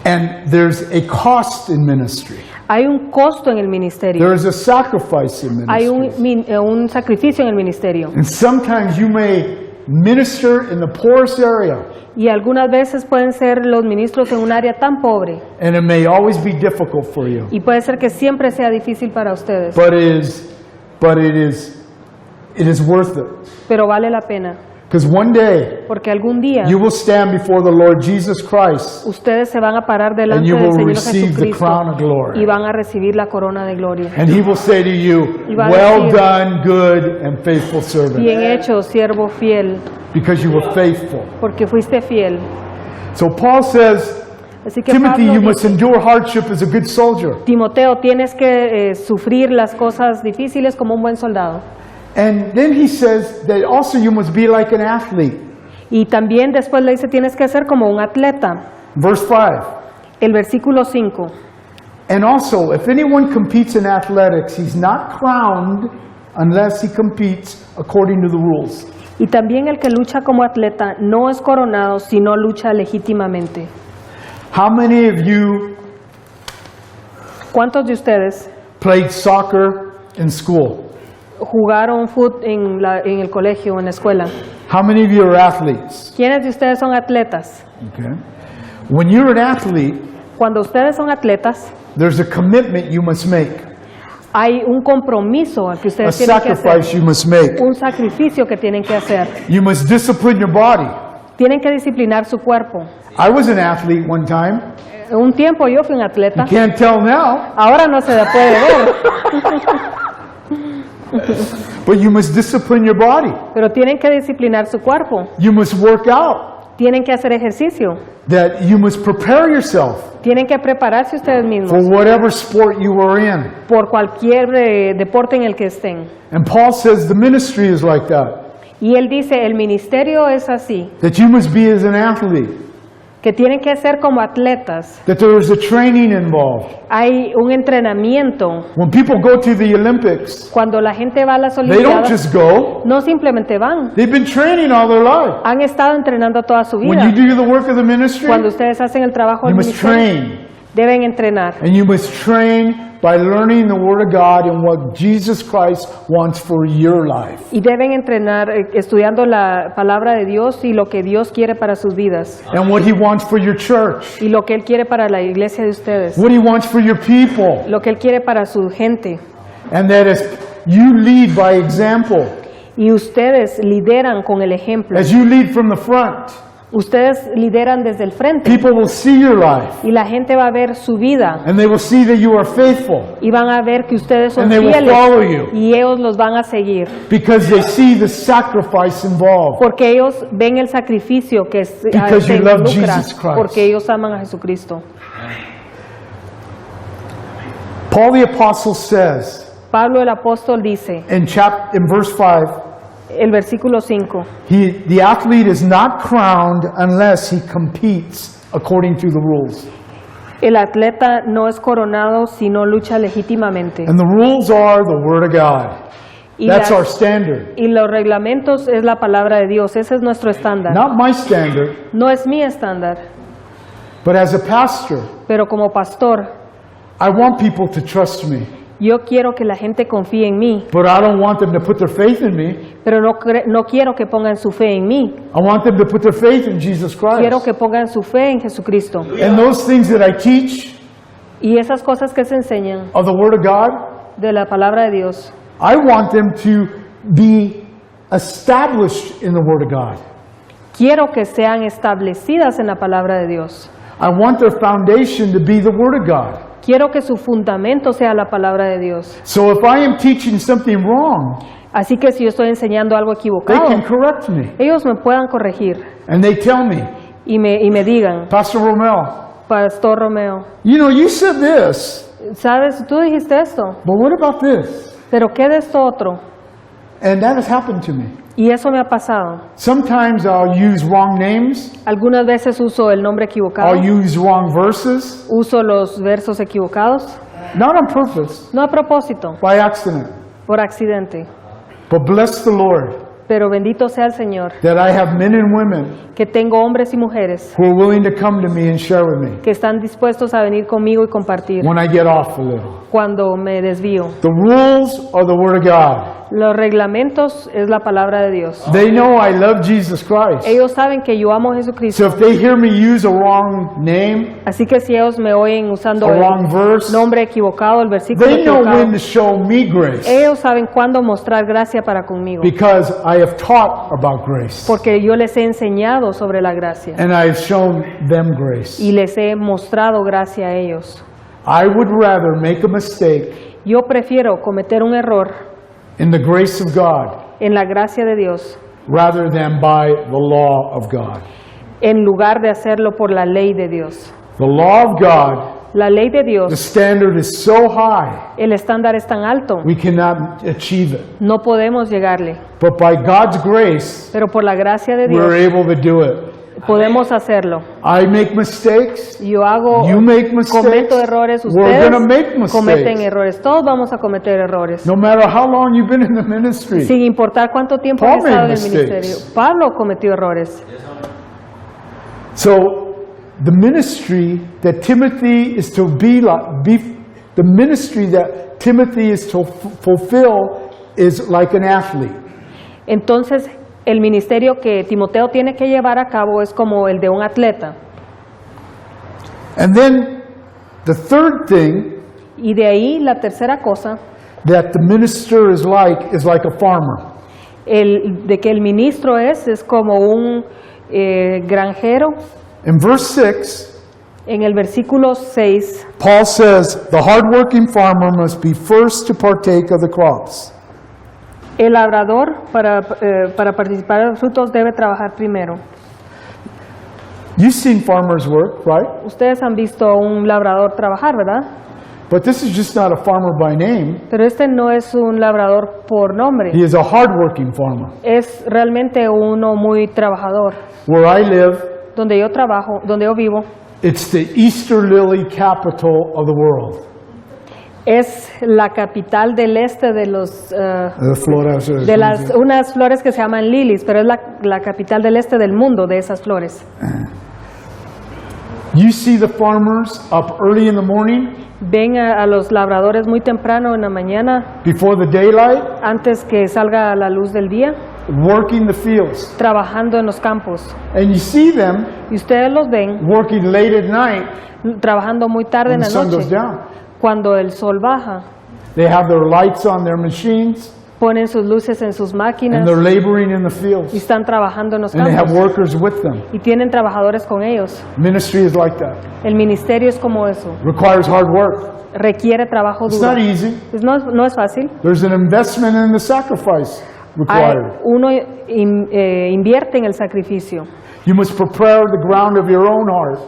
And there's a cost in ministry. Hay un costo en el ministerio, There is a sacrifice in hay ministry. un sacrificio en el ministerio. And sometimes you may minister in the poorest area, Y algunas veces pueden ser los ministros en un área tan pobre, and it may always be difficult for you. y puede ser que siempre sea difícil para ustedes, But it is worth it. pero vale la pena, Because one day porque algún día you will stand before the Lord Jesus Christ ustedes se van a parar and delante you del will Señor receive the Jesucristo crown of y glory. van a recibir la corona de gloria. And he will say to you, Y va a well decir, done, good and faithful servant, Bien hecho, siervo fiel, because you were faithful. porque fuiste fiel. So Paul says, Así que Timothy, Pablo you must dice, endure hardship as a good soldier. Timoteo, tienes que sufrir las cosas difíciles como un buen soldado. And then he says that also you must be like an athlete. Y también después le dice, tienes que ser como un atleta. Verse 5. El versículo 5. And also, if anyone competes in athletics, he's not crowned unless he competes according to the rules. Y también el que lucha como atleta no es coronado si no lucha legítimamente. How many of you ¿Cuántos de ustedes played soccer in school? jugaron fútbol en el colegio o en la escuela? How many of you are athletes? ¿Quiénes de ustedes son atletas? Okay. When you're an athlete, Cuando ustedes son atletas, there's a commitment you must make, hay un compromiso al que a ustedes tienen que hacer, sacrifice you must make. un sacrificio que tienen que hacer. You must discipline your body. Tienen que disciplinar su cuerpo. I was an athlete one time. Un tiempo yo fui un atleta, You can't tell now, ahora no se le puede ver, but you must discipline your body. pero tienen que disciplinar su cuerpo. You must work out. Tienen que hacer ejercicio. That you must prepare yourself Tienen que prepararse ustedes for mismos whatever sport you are in. por cualquier deporte en el que estén. And Paul says the ministry is like that. Y él dice, el ministerio es así, That you must be as an athlete. que tienen que ser como atletas. That there is a training involved. Hay un entrenamiento. When people go to the Olympics, Cuando la gente va a las they don't Olimpiadas, just go. no simplemente van, They've been training all their life. han estado entrenando toda su When vida. you do the work of the ministry, Cuando ustedes hacen el trabajo you del must ministerio, train. deben entrenar. And you must train by learning the Word of God and what Jesus Christ wants for your life. Y deben entrenar estudiando la palabra de Dios y lo que Dios quiere para sus vidas. And what He wants for your church. Y lo que Él quiere para la iglesia de ustedes. What He wants for your people. Lo que Él quiere para su gente. And that as you lead by example, Y ustedes lideran con el ejemplo. as you lead from the front, Ustedes lideran desde el frente. people will see your life. Y la gente va a ver su vida. And they will see that you are faithful. Y van a ver que ustedes son And they will follow you. fieles. Y ellos los van a seguir. Because they see the sacrifice involved. Porque ellos ven el sacrificio que se Because you love involucra. Jesus Christ. Porque ellos aman a Jesucristo. Paul the Apostle says Pablo el apóstol dice, in verse 5, el versículo 5, the athlete is not crowned unless he competes according to the rules. el atleta no es coronado si no lucha legítimamente. And the rules are the Word of God. Y, That's our las- standard. y los reglamentos es la palabra de Dios, ese es nuestro estándar. Not my standard, No es mi estándar, but as a pastor, pero como pastor, I want people to trust me. yo quiero que la gente confíe en mí, But I don't want them to put their faith in me. pero no quiero que pongan su fe en mí. I want them to put their faith in Jesus Quiero Christ. que pongan su fe en Jesucristo. And those things that I teach Y esas cosas que se enseñan of the Word of God, de la palabra de Dios, I want them to be established in the Word of God. quiero que sean establecidas en la palabra de Dios. I want their foundation to be the Word of God. Quiero que su fundamento sea la palabra de Dios. So if I am teaching something wrong, Así que si yo estoy enseñando algo they equivocado, can correct me. ellos me puedan corregir And they tell me, y me digan, Pastor Romel, Pastor Romeo, you know, you said this, ¿sabes? Tú dijiste esto, but what about this? pero ¿qué de esto otro? And that has happened to me. Y eso me ha pasado. Sometimes I'll use wrong names. Algunas veces uso el nombre equivocado, I'll use wrong verses. uso los versos equivocados, Not on purpose, no a propósito, by accident. por accidente. But bless the Lord Pero bendito sea el Señor, that I have men and women que tengo hombres y mujeres who are willing to come to me and share with me que están dispuestos a venir conmigo y compartir when I get off a little. cuando me desvío. The rules are the Word of God. Los reglamentos es la palabra de Dios. They know I love Jesus Christ. Ellos saben que yo amo a Jesucristo, So if they hear me use a wrong name, así que si ellos me oyen usando a wrong verse, el nombre equivocado, el versículo they know when equivocado, to show me grace ellos saben cuándo mostrar gracia para conmigo, because I have taught about grace porque yo les he enseñado sobre la gracia and I have shown them grace. y les he mostrado gracia a ellos. I would rather make a mistake Yo prefiero cometer un error in the grace of God en la gracia de Dios rather than by the law of God. en lugar de hacerlo por la ley de Dios. The law of God, La ley de the Dios, standard is so high, el estándar es tan alto, we cannot achieve it. no podemos llegarle, But by God's grace, pero por la gracia de we're Dios able to do it. podemos hacerlo. I make mistakes. Yo hago, You make mistakes. cometo errores, We're ustedes gonna make cometen mistakes. errores, todos vamos a cometer errores, No matter how long you've been in the ministry. sin importar cuánto tiempo Paul he estado en made el ministerio. mistakes. Pablo cometió errores. So the ministry that Timothy is to the ministry that Timothy is to fulfill is like an athlete. Entonces, el ministerio que Timoteo tiene que llevar a cabo es como el de un atleta. And then the third thing Y de ahí la tercera cosa, that the minister is like a farmer. de que el ministro es como un granjero. In verse 6, En el versículo 6, Paul says, the hardworking farmer must be first to partake of the crops. el labrador para participar de los frutos debe trabajar primero. You've seen farmers work, right? Ustedes han visto a un labrador trabajar, ¿verdad? But this is just not a farmer by name. Pero este no es un labrador por nombre, He is a hardworking farmer. es realmente uno muy trabajador. Where I live, Donde yo trabajo, donde yo vivo, it's the Easter lily capital of the world. es la capital del este de los unas flores que se llaman lilies, pero es la capital del este del mundo de esas flores. You see the farmers up early in the morning, Ven a los labradores muy temprano en la mañana, before the daylight, antes que salga la luz del día, working the fields. trabajando en los campos. And you see them Y ustedes los ven working late at night trabajando muy tarde when en the la sun goes noche, down. cuando el sol baja. They have their lights on their machines, Ponen sus luces en sus and máquinas they're laboring in the y fields. están trabajando en los And they have campos. workers with them. Y tienen trabajadores con ellos. Ministry is like that. El ministerio es como eso. Requires hard work. Requiere trabajo It's duro. not easy. Pues no es fácil. There's an investment in the sacrifice required. Uno invierte en el sacrificio. You must prepare the ground of your own heart.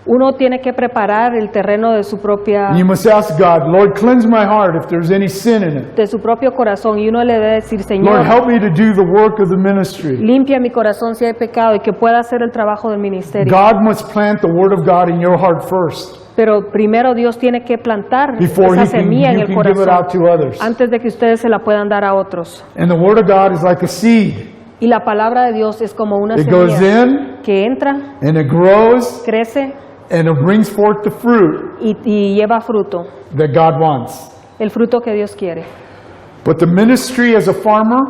Uno tiene que preparar el terreno de su And you must ask God, Lord, cleanse my heart if there's any sin in it. propio corazón, y uno le debe decir, Lord, Señor, help me to do the work of the ministry. limpia mi corazón si hay pecado y que pueda hacer el trabajo del ministerio. God must plant the word of God in your heart first Pero primero Dios tiene que plantar before esa semilla en you el can give it out corazón to others. antes de que ustedes se la puedan dar a otros. And the word of God is like a seed. Y la palabra de Dios es como una It goes semilla in que entra, and it grows crece and it brings forth the fruit y lleva fruto, that God wants. el fruto que Dios quiere. But the ministry as a farmer,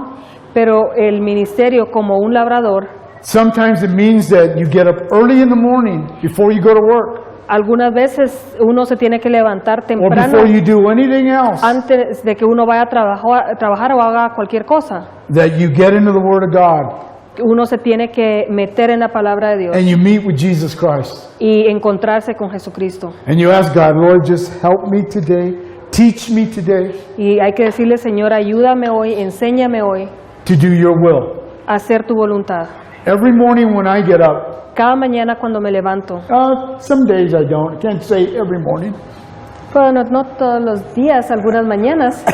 Pero el ministerio como un labrador, sometimes it means that you get up early in the morning before you go to work algunas veces uno se tiene que levantar or temprano before you do anything else, antes de que uno vaya a trabajar o haga cualquier cosa. that you get into the word of God Uno se tiene que meter en la palabra de Dios and you meet with Jesus Christ. y encontrarse con Jesucristo. And you ask God, Lord, just help me today, teach me today Y hay que decirle, Señor, ayúdame hoy, enséñame hoy to do your will. a hacer tu voluntad. Every morning when I get up, Cada mañana cuando me levanto, some days I don't, I can't say every morning, bueno, no todos los días, algunas mañanas,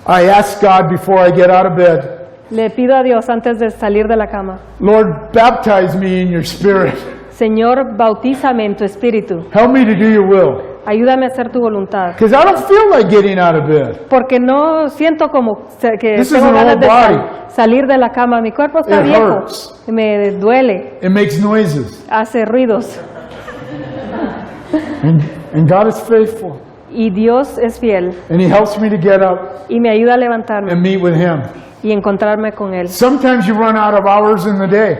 I ask God before I get out of bed, Le pido a Dios antes de salir de la cama, Lord, baptize me in your spirit. Señor, bautízame en tu espíritu. Help me to do your will. Ayúdame a hacer tu voluntad. Because I don't feel like getting out of bed. Porque no siento como que This is tengo an ganas old de body. salir de la cama. Mi cuerpo está It viejo, hurts. me duele, It makes noises. hace ruidos. And God is faithful. Y Dios es fiel And He helps me to get up y me ayuda a levantarme and meet with Him. y encontrarme con Él. Sometimes you run out of hours in the day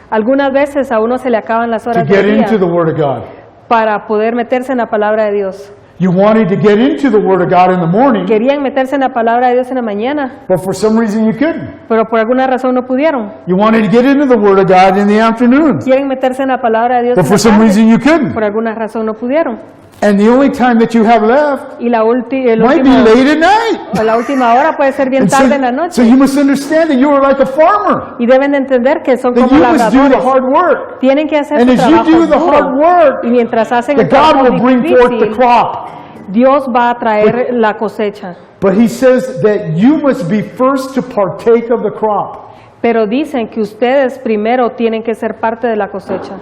Algunas veces a uno se le acaban las to horas get del into the día Word of God. para poder meterse en la palabra de Dios. You wanted to get into the Word of God in the morning, Querían meterse en la palabra de Dios en la mañana, but for some reason you couldn't. pero por alguna razón no pudieron. You wanted to get into the Word of God in the afternoon, Quieren meterse en la palabra de Dios but en for la some tarde, reason you couldn't. por alguna razón no pudieron. And the only time that you have left Y la, el might be último, late at night. o la última hora puede ser bien And tarde en la so noche. you must understand that you are like a farmer, Y deben de entender que son that como you must do the labradores. hard work. Tienen que hacer And su as you trabajo do the hard duro. work, Y mientras hacen that el God trabajo will bring forth the difícil, crop. Dios va a traer la cosecha. But He says that you must be first to partake of the crop. Pero dicen que ustedes primero tienen que ser parte de la cosecha.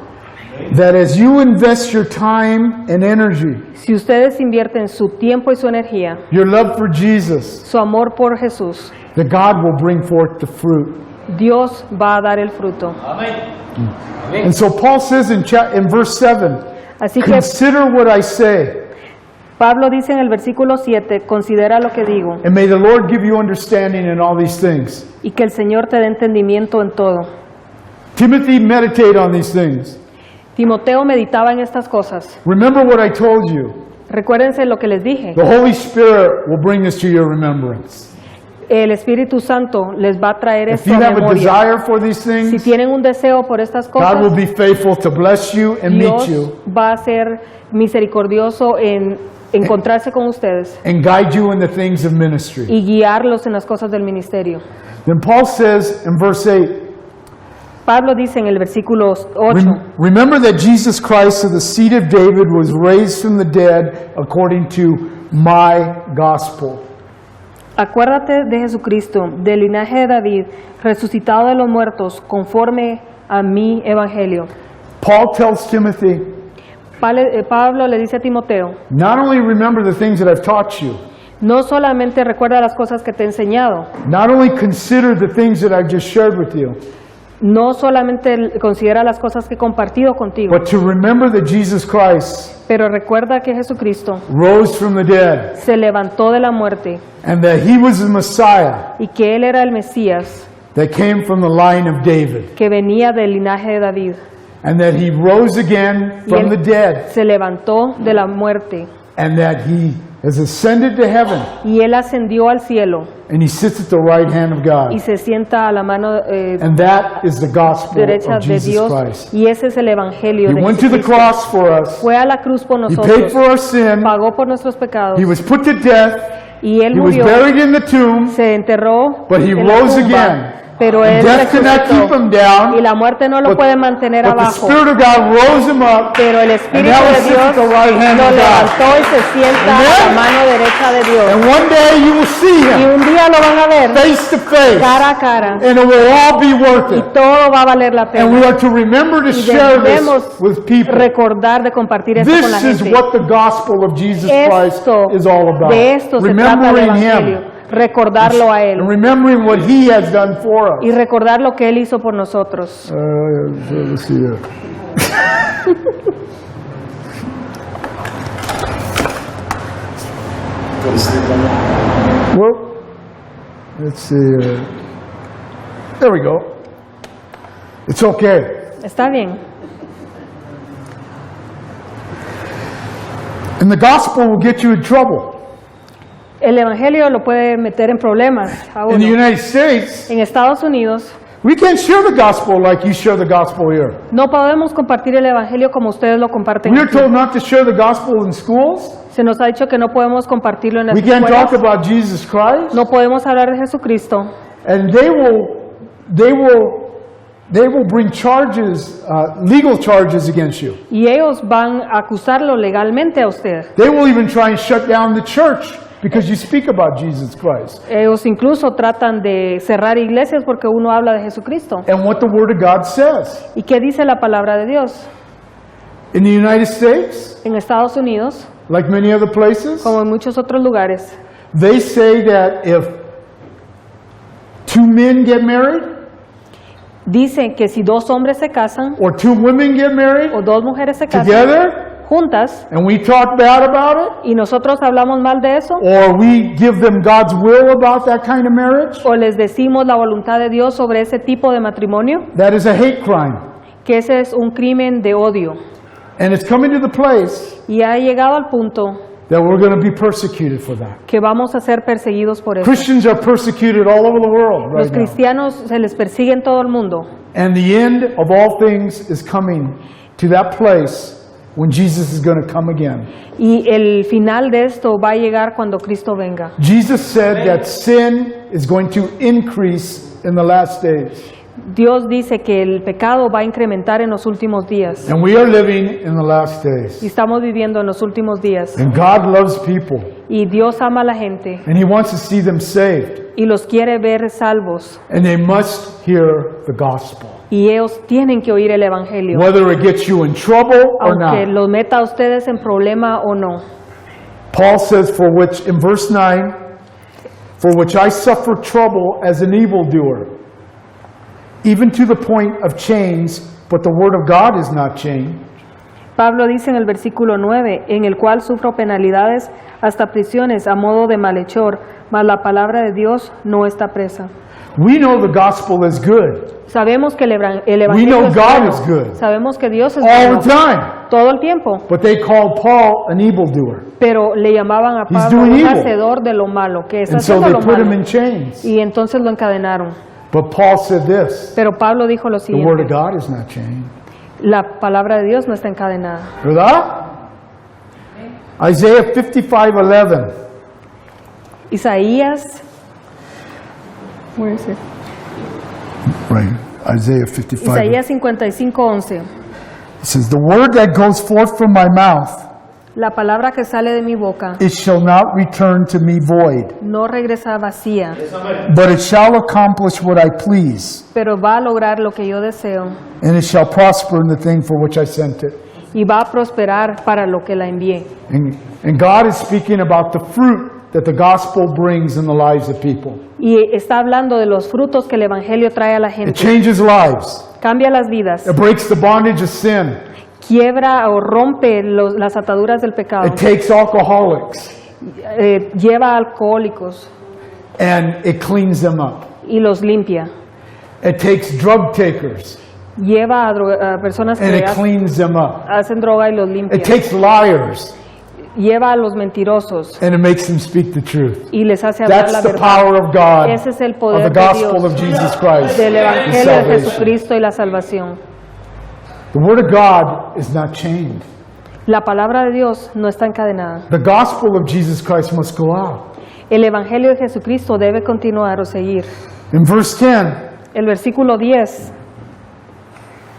That as you invest your time and energy, Si ustedes invierten su tiempo y su energía, your love for Jesus, su amor por Jesús, that God will bring forth the fruit. Dios va a dar el fruto. And so Paul says in verse 7, Así que consider what I say, Pablo dice en el versículo 7, considera lo que digo and may the Lord give you understanding in all these things. y que el Señor te dé entendimiento en todo. Timothy, meditate on these things. Timoteo meditaba en estas cosas. Remember what I told you. Recuérdense lo que les dije. The Holy Spirit will bring this to your remembrance. El Espíritu Santo les va a traer If esto you a have a memoria. desire for these Si things, tienen un deseo por estas God will cosas, be faithful to bless you and meet Dios you va a ser misericordioso en encontrarse con ustedes and guide you in the things of ministry. y guiarlos en las cosas del ministerio. Then Paul says in verse 8, Pablo dice en el versículo 8, remember that Jesus Christ of the seed of David was raised from the dead according to my gospel. acuérdate de Jesucristo, del linaje de David, resucitado de los muertos, conforme a mi evangelio. Paul tells Timothy, Pablo le dice a Timoteo, not only remember the things that I've taught you, no solamente recuerda las cosas que te he enseñado, not only consider the things that I've just shared with you, no solamente considera las cosas que he compartido contigo, but to remember that Jesus Christ pero recuerda que Jesucristo rose from the dead se levantó de la muerte and that He was the Messiah y que Él era el Mesías that came from the line of David que venía del linaje de David. and that He rose again Y from the Él dead se levantó de la muerte and that He has ascended to heaven y Él ascendió al cielo and He sits at the right hand of God. y se sienta a la mano And that is the gospel derecha of de Jesus Dios, Christ. y ese es el evangelio He de went to the Jesucristo. cross for us. Fue a la cruz por He paid nosotros, for our sin. pagó por nuestros pecados He was put to death. y Él He was murió, buried in the tomb. se enterró But He en la rose tumba, again. pero And Él death could not keep resucitó Him down. y la muerte no lo But, puede mantener but the abajo. Spirit of God rose Him up. Pero el And Espíritu now He de sits at Dios the right hand lo of God. levantó y se sienta a la Amen. mano derecha de Dios. And one day you will see Y Him un día lo van a ver face to face. cara a cara And it will all be worth y it. todo va a valer la And we pena. are to remember to Y share debemos this with people. recordar de compartir esto con la This is gente. what the gospel of Jesus Christ Esto, is all about. de esto se trata el Remembering Evangelio, Him recordarlo a Él and remembering what He has done for y us. recordar lo que Él hizo por nosotros. Let's see here. Well, let's see. There we go. It's okay. Está bien. And the gospel will get you in trouble. El Evangelio lo puede meter en problemas a In the uno. United States, En Estados Unidos we can't share the gospel like you share the gospel here. no podemos compartir el Evangelio como ustedes lo comparten We are aquí. told not to share the gospel in schools. Se nos ha dicho que no podemos compartirlo en las We can't talk escuelas. about Jesus Christ. No podemos hablar de Jesucristo. And they will bring charges, legal charges against you. Y ellos van a acusarlo legalmente a usted. They will even try and shut down the church because you speak about Jesus Christ Ellos incluso tratan de cerrar iglesias porque uno habla de Jesucristo. and what the Word of God says. ¿Y qué dice la palabra de Dios? In the United States, En Estados Unidos, like many other places, como en muchos otros lugares, they say that if two men get married dicen que si dos hombres se casan or two women get married o dos mujeres se casan together, juntas and we talk bad about it, y nosotros hablamos mal de eso, or we give them God's will about that kind of marriage, o les decimos la voluntad de Dios sobre ese tipo de matrimonio, that is a hate crime. que ese es un crimen de odio. And it's coming to the place Y ha llegado al punto that we're going to be persecuted for that. que vamos a ser perseguidos por eso. Christians are persecuted all over the world Los right now. cristianos se les persigue en todo el mundo. And the end of all things is coming to that place when Jesus is going to come again. Y el final de esto va a llegar cuando Cristo venga. Jesus said that sin is going to increase in the last days. Dios dice que el pecado va a incrementar en los últimos días. And we are living in the last Y days. estamos viviendo en los últimos días. And God loves people. Y Dios ama a la gente And He wants to see them saved. y los quiere ver salvos. And they must hear the gospel. Y ellos tienen que oír el Evangelio. Whether it gets you in trouble or Aunque not. los meta a ustedes en problema o no. Paul says, for which, in verse 9, for which I suffer trouble as an evildoer, even to the point of chains, but the word of God is not chained. Pablo dice en el versículo 9, en el cual sufro penalidades hasta prisiones a modo de malhechor, mas la palabra de Dios no está presa. We know the gospel is good Sabemos que el We Evangelio know es God bueno. is good. Sabemos que Dios es all bueno the time. todo el tiempo. But they called Paul an evildoer. Pero le llamaban a He's Pablo doing un evil. hacedor de lo malo, que está And so haciendo they lo put him malo. in chains. Y entonces lo encadenaron. But Paul said this, Pero Pablo dijo lo the word of siguiente, God is not chained. la palabra de Dios no está encadenada. ¿Verdad? Isaiah 55:11. Isaías, where is it? Right. Isaiah 55. Isaías 55:11. It says, the word that goes forth from my mouth, La palabra que sale de mi boca it shall not return to me void, no regresa vacía, but it shall accomplish what I please, pero va a lograr lo que yo deseo and it shall prosper in the thing for which I sent it. y va a prosperar para lo que la envié. And God is speaking about the fruit that the gospel brings in the lives of people. Y está hablando de los frutos que el Evangelio trae a la It gente. changes lives. Cambia las vidas, It breaks the bondage of sin. quiebra o rompe las ataduras del pecado, It takes alcoholics lleva a alcohólicos and it cleans them up. y los limpia. It takes drug takers Lleva a personas and que it cleans them up. hacen droga y los limpia. It takes liars Lleva a los mentirosos and it makes them speak the truth. y les hace hablar That's la the verdad. power of God, Ese es el of poder the de gospel Dios, of Jesus Christ, del and Evangelio de salvation. Jesucristo y la salvación. The word of God is not chained. La palabra de Dios no está encadenada. The gospel of Jesus Christ must go out. El Evangelio de Jesucristo debe continuar o seguir. In verse 10, El versículo 10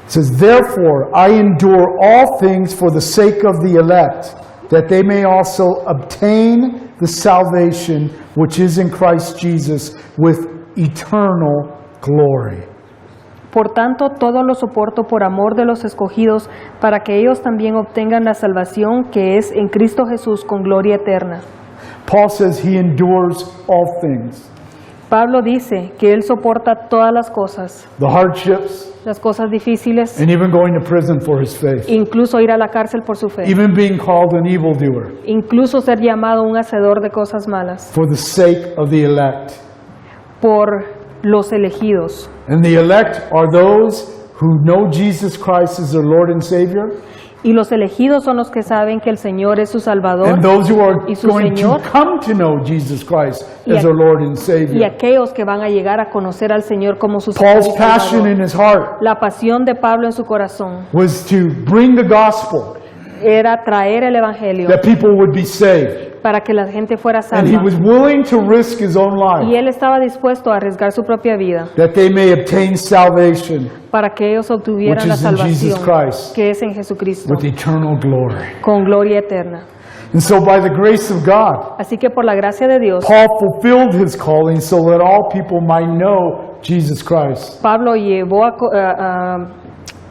it says, therefore I endure all things for the sake of the elect, that they may also obtain the salvation which is in Christ Jesus with eternal glory. Por tanto, todo lo soporto por amor de los escogidos, para que ellos también obtengan la salvación que es en Cristo Jesús con gloria eterna. Paul says he endures all things, Pablo dice que él soporta todas las cosas, the hardships, las cosas difíciles, and even going to prison for his faith, incluso ir a la cárcel por su fe, even being called an evildoer incluso ser llamado un hacedor de cosas malas, for the sake of the elect. por los elegidos. And the elect are those who know Jesus Christ as their Lord and Savior, Y los elegidos son los que saben que el Señor es su Salvador, and those who are y su going to Señor, come to know Jesus Christ y as a- their Lord and y Savior. aquellos que van a llegar a conocer al Señor como su Señor Paul's y passion Salvador. in his heart La pasión de Pablo en su corazón was to bring the gospel era traer el Evangelio that people would be saved. para que la gente fuera And he salva. was willing to risk his own Y life él estaba dispuesto a arriesgar su propia vida that they may obtain salvation para que ellos obtuvieran Which la is in Jesus salvación Christ. que es en Jesucristo with eternal glory. con gloria eterna. And so by the grace of God, Así que por la gracia de Dios, Paul fulfilled his calling so that all people might know Jesus Christ. Pablo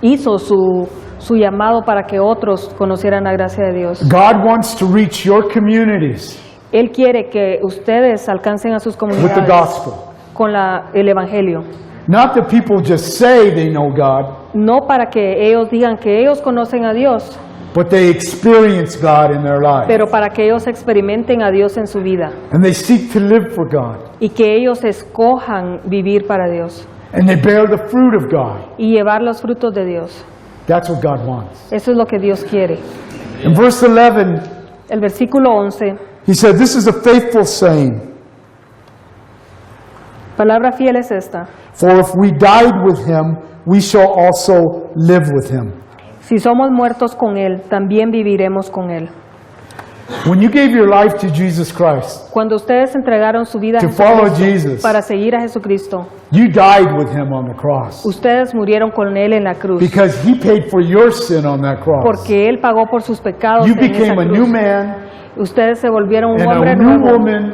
hizo su llamado para que otros conocieran la gracia de Dios. God wants to reach your communities Él quiere que ustedes alcancen a sus with the comunidades gospel. con el Evangelio. Not that people just say they know God, No para que ellos digan que ellos conocen a Dios, but they experience God in their life. pero para que ellos experimenten a Dios en su vida And they seek to live for God. y que ellos escojan vivir para Dios And they bear the fruit of God. y llevar los frutos de Dios. That's what God wants. Eso es lo que Dios quiere. In verse 11, El versículo 11, he said, "This is a faithful saying, palabra fiel es esta: for if we died with him, we shall also live with him." si somos muertos con Él, también viviremos con Él. When you gave your life to Jesus Christ, Cuando ustedes entregaron su vida a To follow Jesucristo, Jesus. para seguir a Jesucristo, you died with him on the cross ustedes murieron con Él en la cruz, because he paid for your sin on that cross. porque Él pagó por sus pecados You en esa became a new cruz. man Ustedes se volvieron un and hombre a new nuevo woman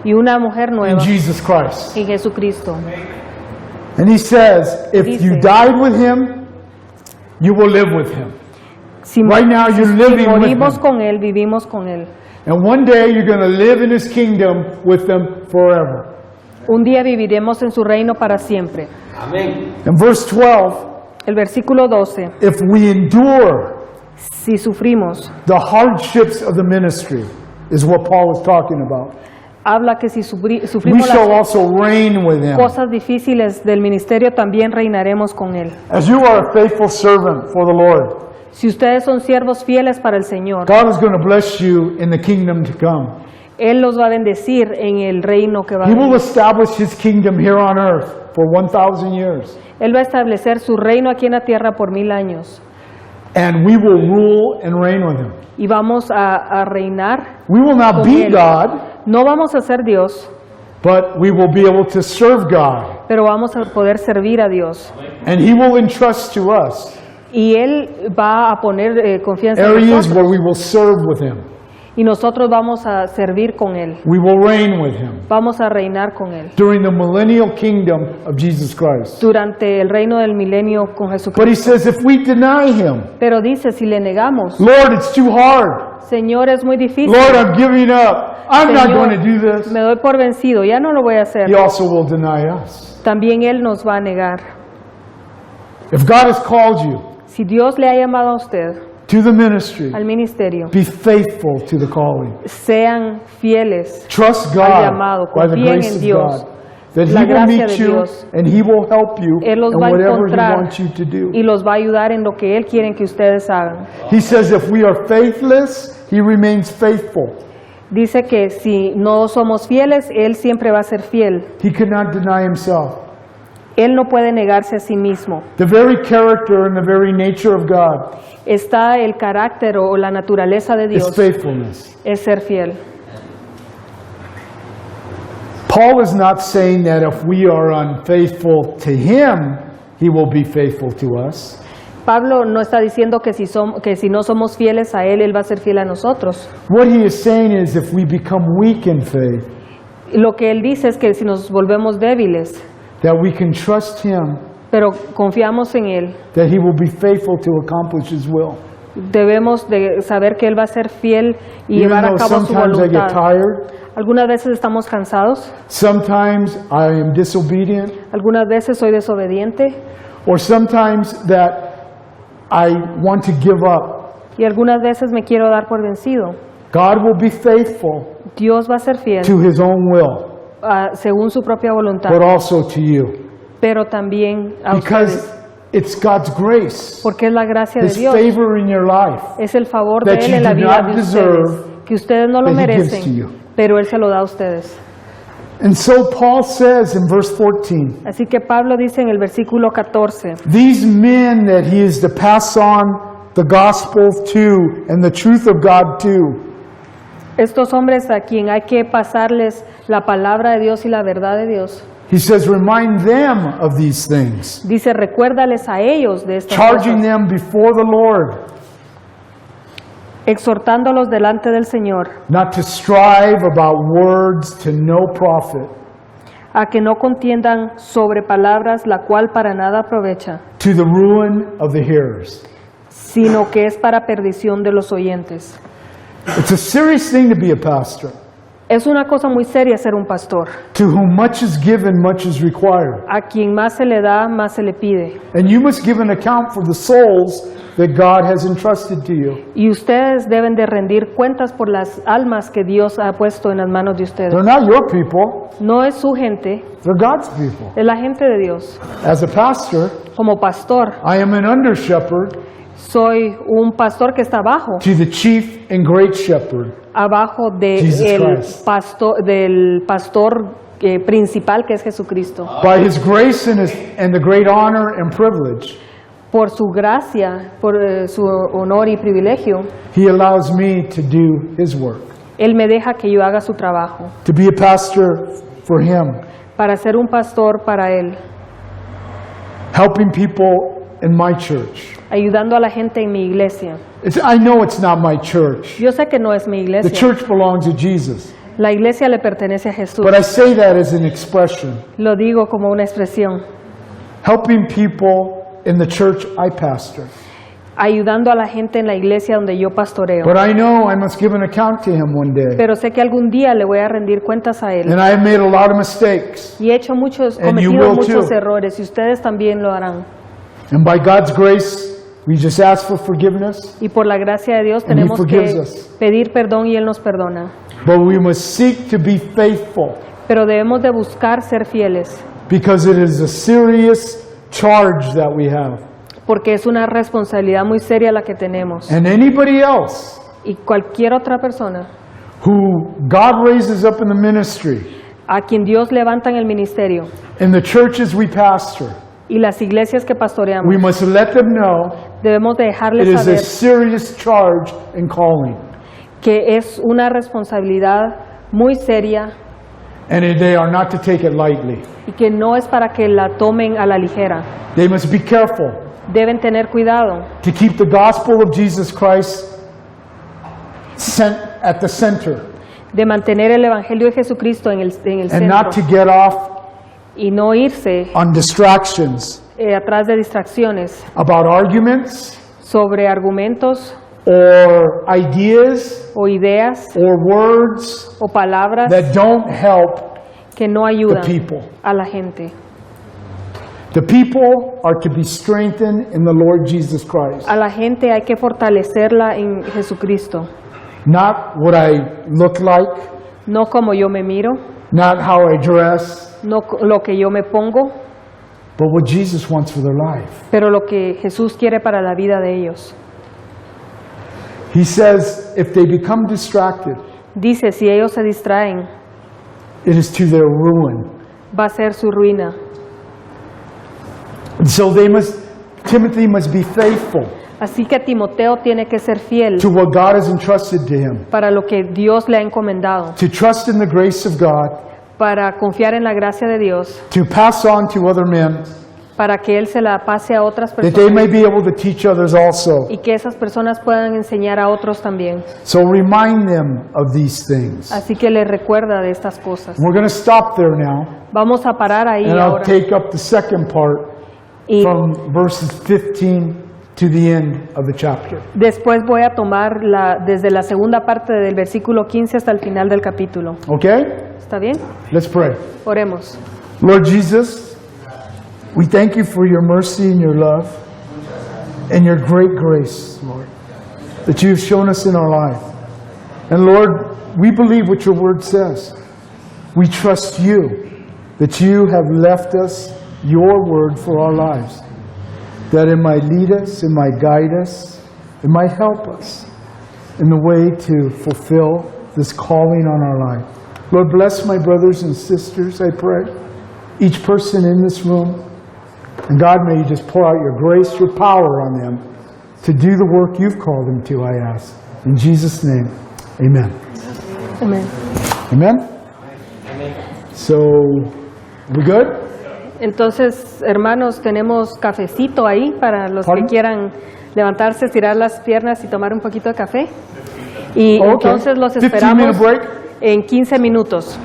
y una mujer in nueva Jesus Christ. en Jesucristo. And he says, if you Dice, died with him, you will live with him. Si, Right now you're si living with morimos him. con Él, vivimos con Él. And one day you're going to live in his kingdom with him forever. Un día viviremos en su reino para siempre. In verse 12, El versículo 12, if we endure si sufrimos, the hardships of the ministry, is what Paul is talking about. habla que si We sufrimos shall las also reign with him. cosas difíciles del ministerio, también reinaremos con Él. As you are a faithful servant for the Lord, Si ustedes son siervos fieles para el Señor, God is going to bless you in the kingdom to come. Él los va a bendecir en el reino que va a He will venir. establish his kingdom here on earth for 1,000 years. Él va a establecer su reino aquí en la tierra por 1000 años. And we will rule and reign with him. Y vamos a reinar. We will not Con be él. God, No vamos a ser Dios, but we will be able to serve God. pero vamos a poder servir a Dios. And he will entrust to us Y Él va a poner confianza en areas nosotros. where we will serve with him. Y nosotros vamos a servir con Él. We will reign with him Vamos a reinar con Él. during the millennial kingdom of Jesus Christ. Durante el reino del milenio con But he Jesucristo. says if we deny him, Pero dice, si le negamos, Lord, it's too hard. Señor, es muy difícil. Lord, I'm giving up. I'm not Señor, going to do this. me doy por vencido, ya no lo voy a hacer. He also will deny us. También Él nos va a negar. If God has called you Si Dios le ha llamado a usted to the ministry, al ministerio, be faithful to the calling. sean fieles. Trust Al God llamado, by the confíen grace en of Dios. God. That La he will gracia meet de you Dios. and he will help you Él los in va a whatever he encontrar wants you to do. y los va a ayudar en lo que Él quiere que ustedes hagan. He says if we are faithless, he remains faithful. Dice que si no somos fieles, Él siempre va a ser fiel. He cannot deny himself. Él no puede negarse a sí mismo. The very character and the very nature of God Está el carácter o la naturaleza de is Dios, faithfulness. es ser fiel. Paul is not saying that if we are unfaithful to him, he will be faithful to us. Pablo no está diciendo que si no somos fieles a Él, Él va a ser fiel a nosotros. What he is saying is if we become weak in faith, Lo que Él dice es que si nos volvemos débiles, that we can trust him, pero confiamos en Él, that he will be faithful to accomplish his will. debemos de saber que Él va a ser fiel y Even llevar a though cabo su sometimes I get voluntad. tired, Algunas veces estamos cansados, sometimes I am disobedient, algunas veces soy desobediente or sometimes that I want to give up. y algunas veces me quiero dar por vencido. God will be faithful Dios va a ser fiel to his own will, según su propia voluntad, but also to you. pero también a Because ustedes, it's God's grace, porque es la gracia de his Dios, favor in your life, es el favor de that Él you en la do vida not de deserve, ustedes, que ustedes no lo that he gives to merecen, you. pero Él se lo da a ustedes. And so Paul says in verse 14, Así que Pablo dice en el versículo 14, these men that he is to pass on the gospel to and the truth of God to, estos hombres a quien hay que pasarles la palabra de Dios y la verdad de Dios, he says, remind them of these things, dice, recuérdales a ellos de estas charging cosas, them before the Lord exhortándolos delante del Señor, not to strive about words to no profit, a que no contiendan sobre palabras, la cual para nada aprovecha, to the ruin of the hearers. sino que es para perdición de los oyentes. It's a serious thing to be a pastor. Es una cosa muy seria ser un pastor. To whom much is given, much is required. A quien más se le da, más se le pide. And you must give an account for the souls that God has entrusted to you. Y ustedes deben de rendir cuentas por las almas que Dios ha puesto en las manos de ustedes. They're not your people, No es su gente, they're God's people. es la gente de Dios. As a pastor, Como pastor, I am an under shepherd soy un pastor que está abajo, to the chief and great shepherd. abajo Jesus del Christ. pastor principal, que es Jesucristo. By his grace and the great honor and privilege, Por su gracia, por su honor y privilegio, he allows me to do his work, Él me deja que yo haga su trabajo, to be a pastor for him, para ser un pastor para Él, helping people in my church. ayudando a la gente en mi iglesia. I know it's not my church. Yo sé que no es mi The iglesia, church belongs to Jesus. la iglesia le pertenece a Jesús. But I say that as an expression, Lo digo como una expresión, helping people in the church I pastor. ayudando a la gente en la iglesia donde yo pastoreo. But I know I must give an account to him one day. Pero sé que algún día le voy a rendir cuentas a Él. And I have made a lot of mistakes. Y he hecho And you cometido will muchos too. errores y ustedes también lo harán. And by God's grace, we just ask for forgiveness. Y por la gracia de Dios And He tenemos forgives que us. pedir perdón y Él nos perdona. But we must seek to be faithful Pero debemos de buscar ser fieles, because it is a serious charge that we have. porque es una responsabilidad muy seria la que tenemos. And anybody else Y cualquier otra persona who God raises up in the ministry, a quien Dios levanta en el ministerio in the churches we pastor, y las iglesias que pastoreamos, we must let them know debemos de it dejarles is a saber serious charge and calling. que es una responsabilidad muy seria And they are not to take it lightly. y que no es para que la tomen a la ligera. They must be careful Deben tener cuidado to keep the gospel of Jesus Christ at the center de mantener el Evangelio de Jesucristo en el and not to centro get off y no irse on distractions atrás de distracciones about arguments sobre argumentos or ideas o ideas or words o palabras that don't help que no ayudan the people. a la gente. The people are to be strengthened in the Lord Jesus Christ. A la gente hay que fortalecerla en Jesucristo, Not what I look like, no como yo me miro, not how I dress, no lo que yo me pongo, but what Jesus wants for their life. pero lo que Jesús quiere para la vida de ellos. He says if they become distracted, Dice, si ellos se distraen, it is to their ruin. va a ser su ruina. And so Timothy must be faithful Así que Timoteo tiene que ser fiel to what God has entrusted to him, para lo que Dios le ha encomendado, to trust in the grace of God, para confiar en la gracia de Dios, to pass on to other men, para que Él se la pase a otras that they may personas be able to teach others also. y que esas personas puedan enseñar a otros también. So remind them of these things. Así que les recuerda de estas cosas. We're going to stop there now, Vamos a parar ahí and I'll ahora take up the second part y from verses 15 to the end of the chapter. después voy a tomar desde la segunda parte del versículo 15 hasta el final del capítulo. Okay? ¿Está bien? Let's pray. Oremos. Lord Jesus, we thank you for your mercy and your love and your great grace, Lord, that you've shown us in our life. And Lord, we believe what your word says. We trust you, that you have left us your word for our lives, that it might lead us, it might guide us, it might help us in the way to fulfill this calling on our life. Lord, bless my brothers and sisters, I pray, each person in this room. And God, may you just pour out your grace, your power on them to do the work you've called them to, I ask. In Jesus' name, amen. Amén. Amen? So, we good? Entonces, hermanos, tenemos cafecito ahí para los Pardon? que quieran levantarse, estirar las piernas y tomar un poquito de café. Y Okay. entonces los 15-minute esperamos break. en 15 minutos.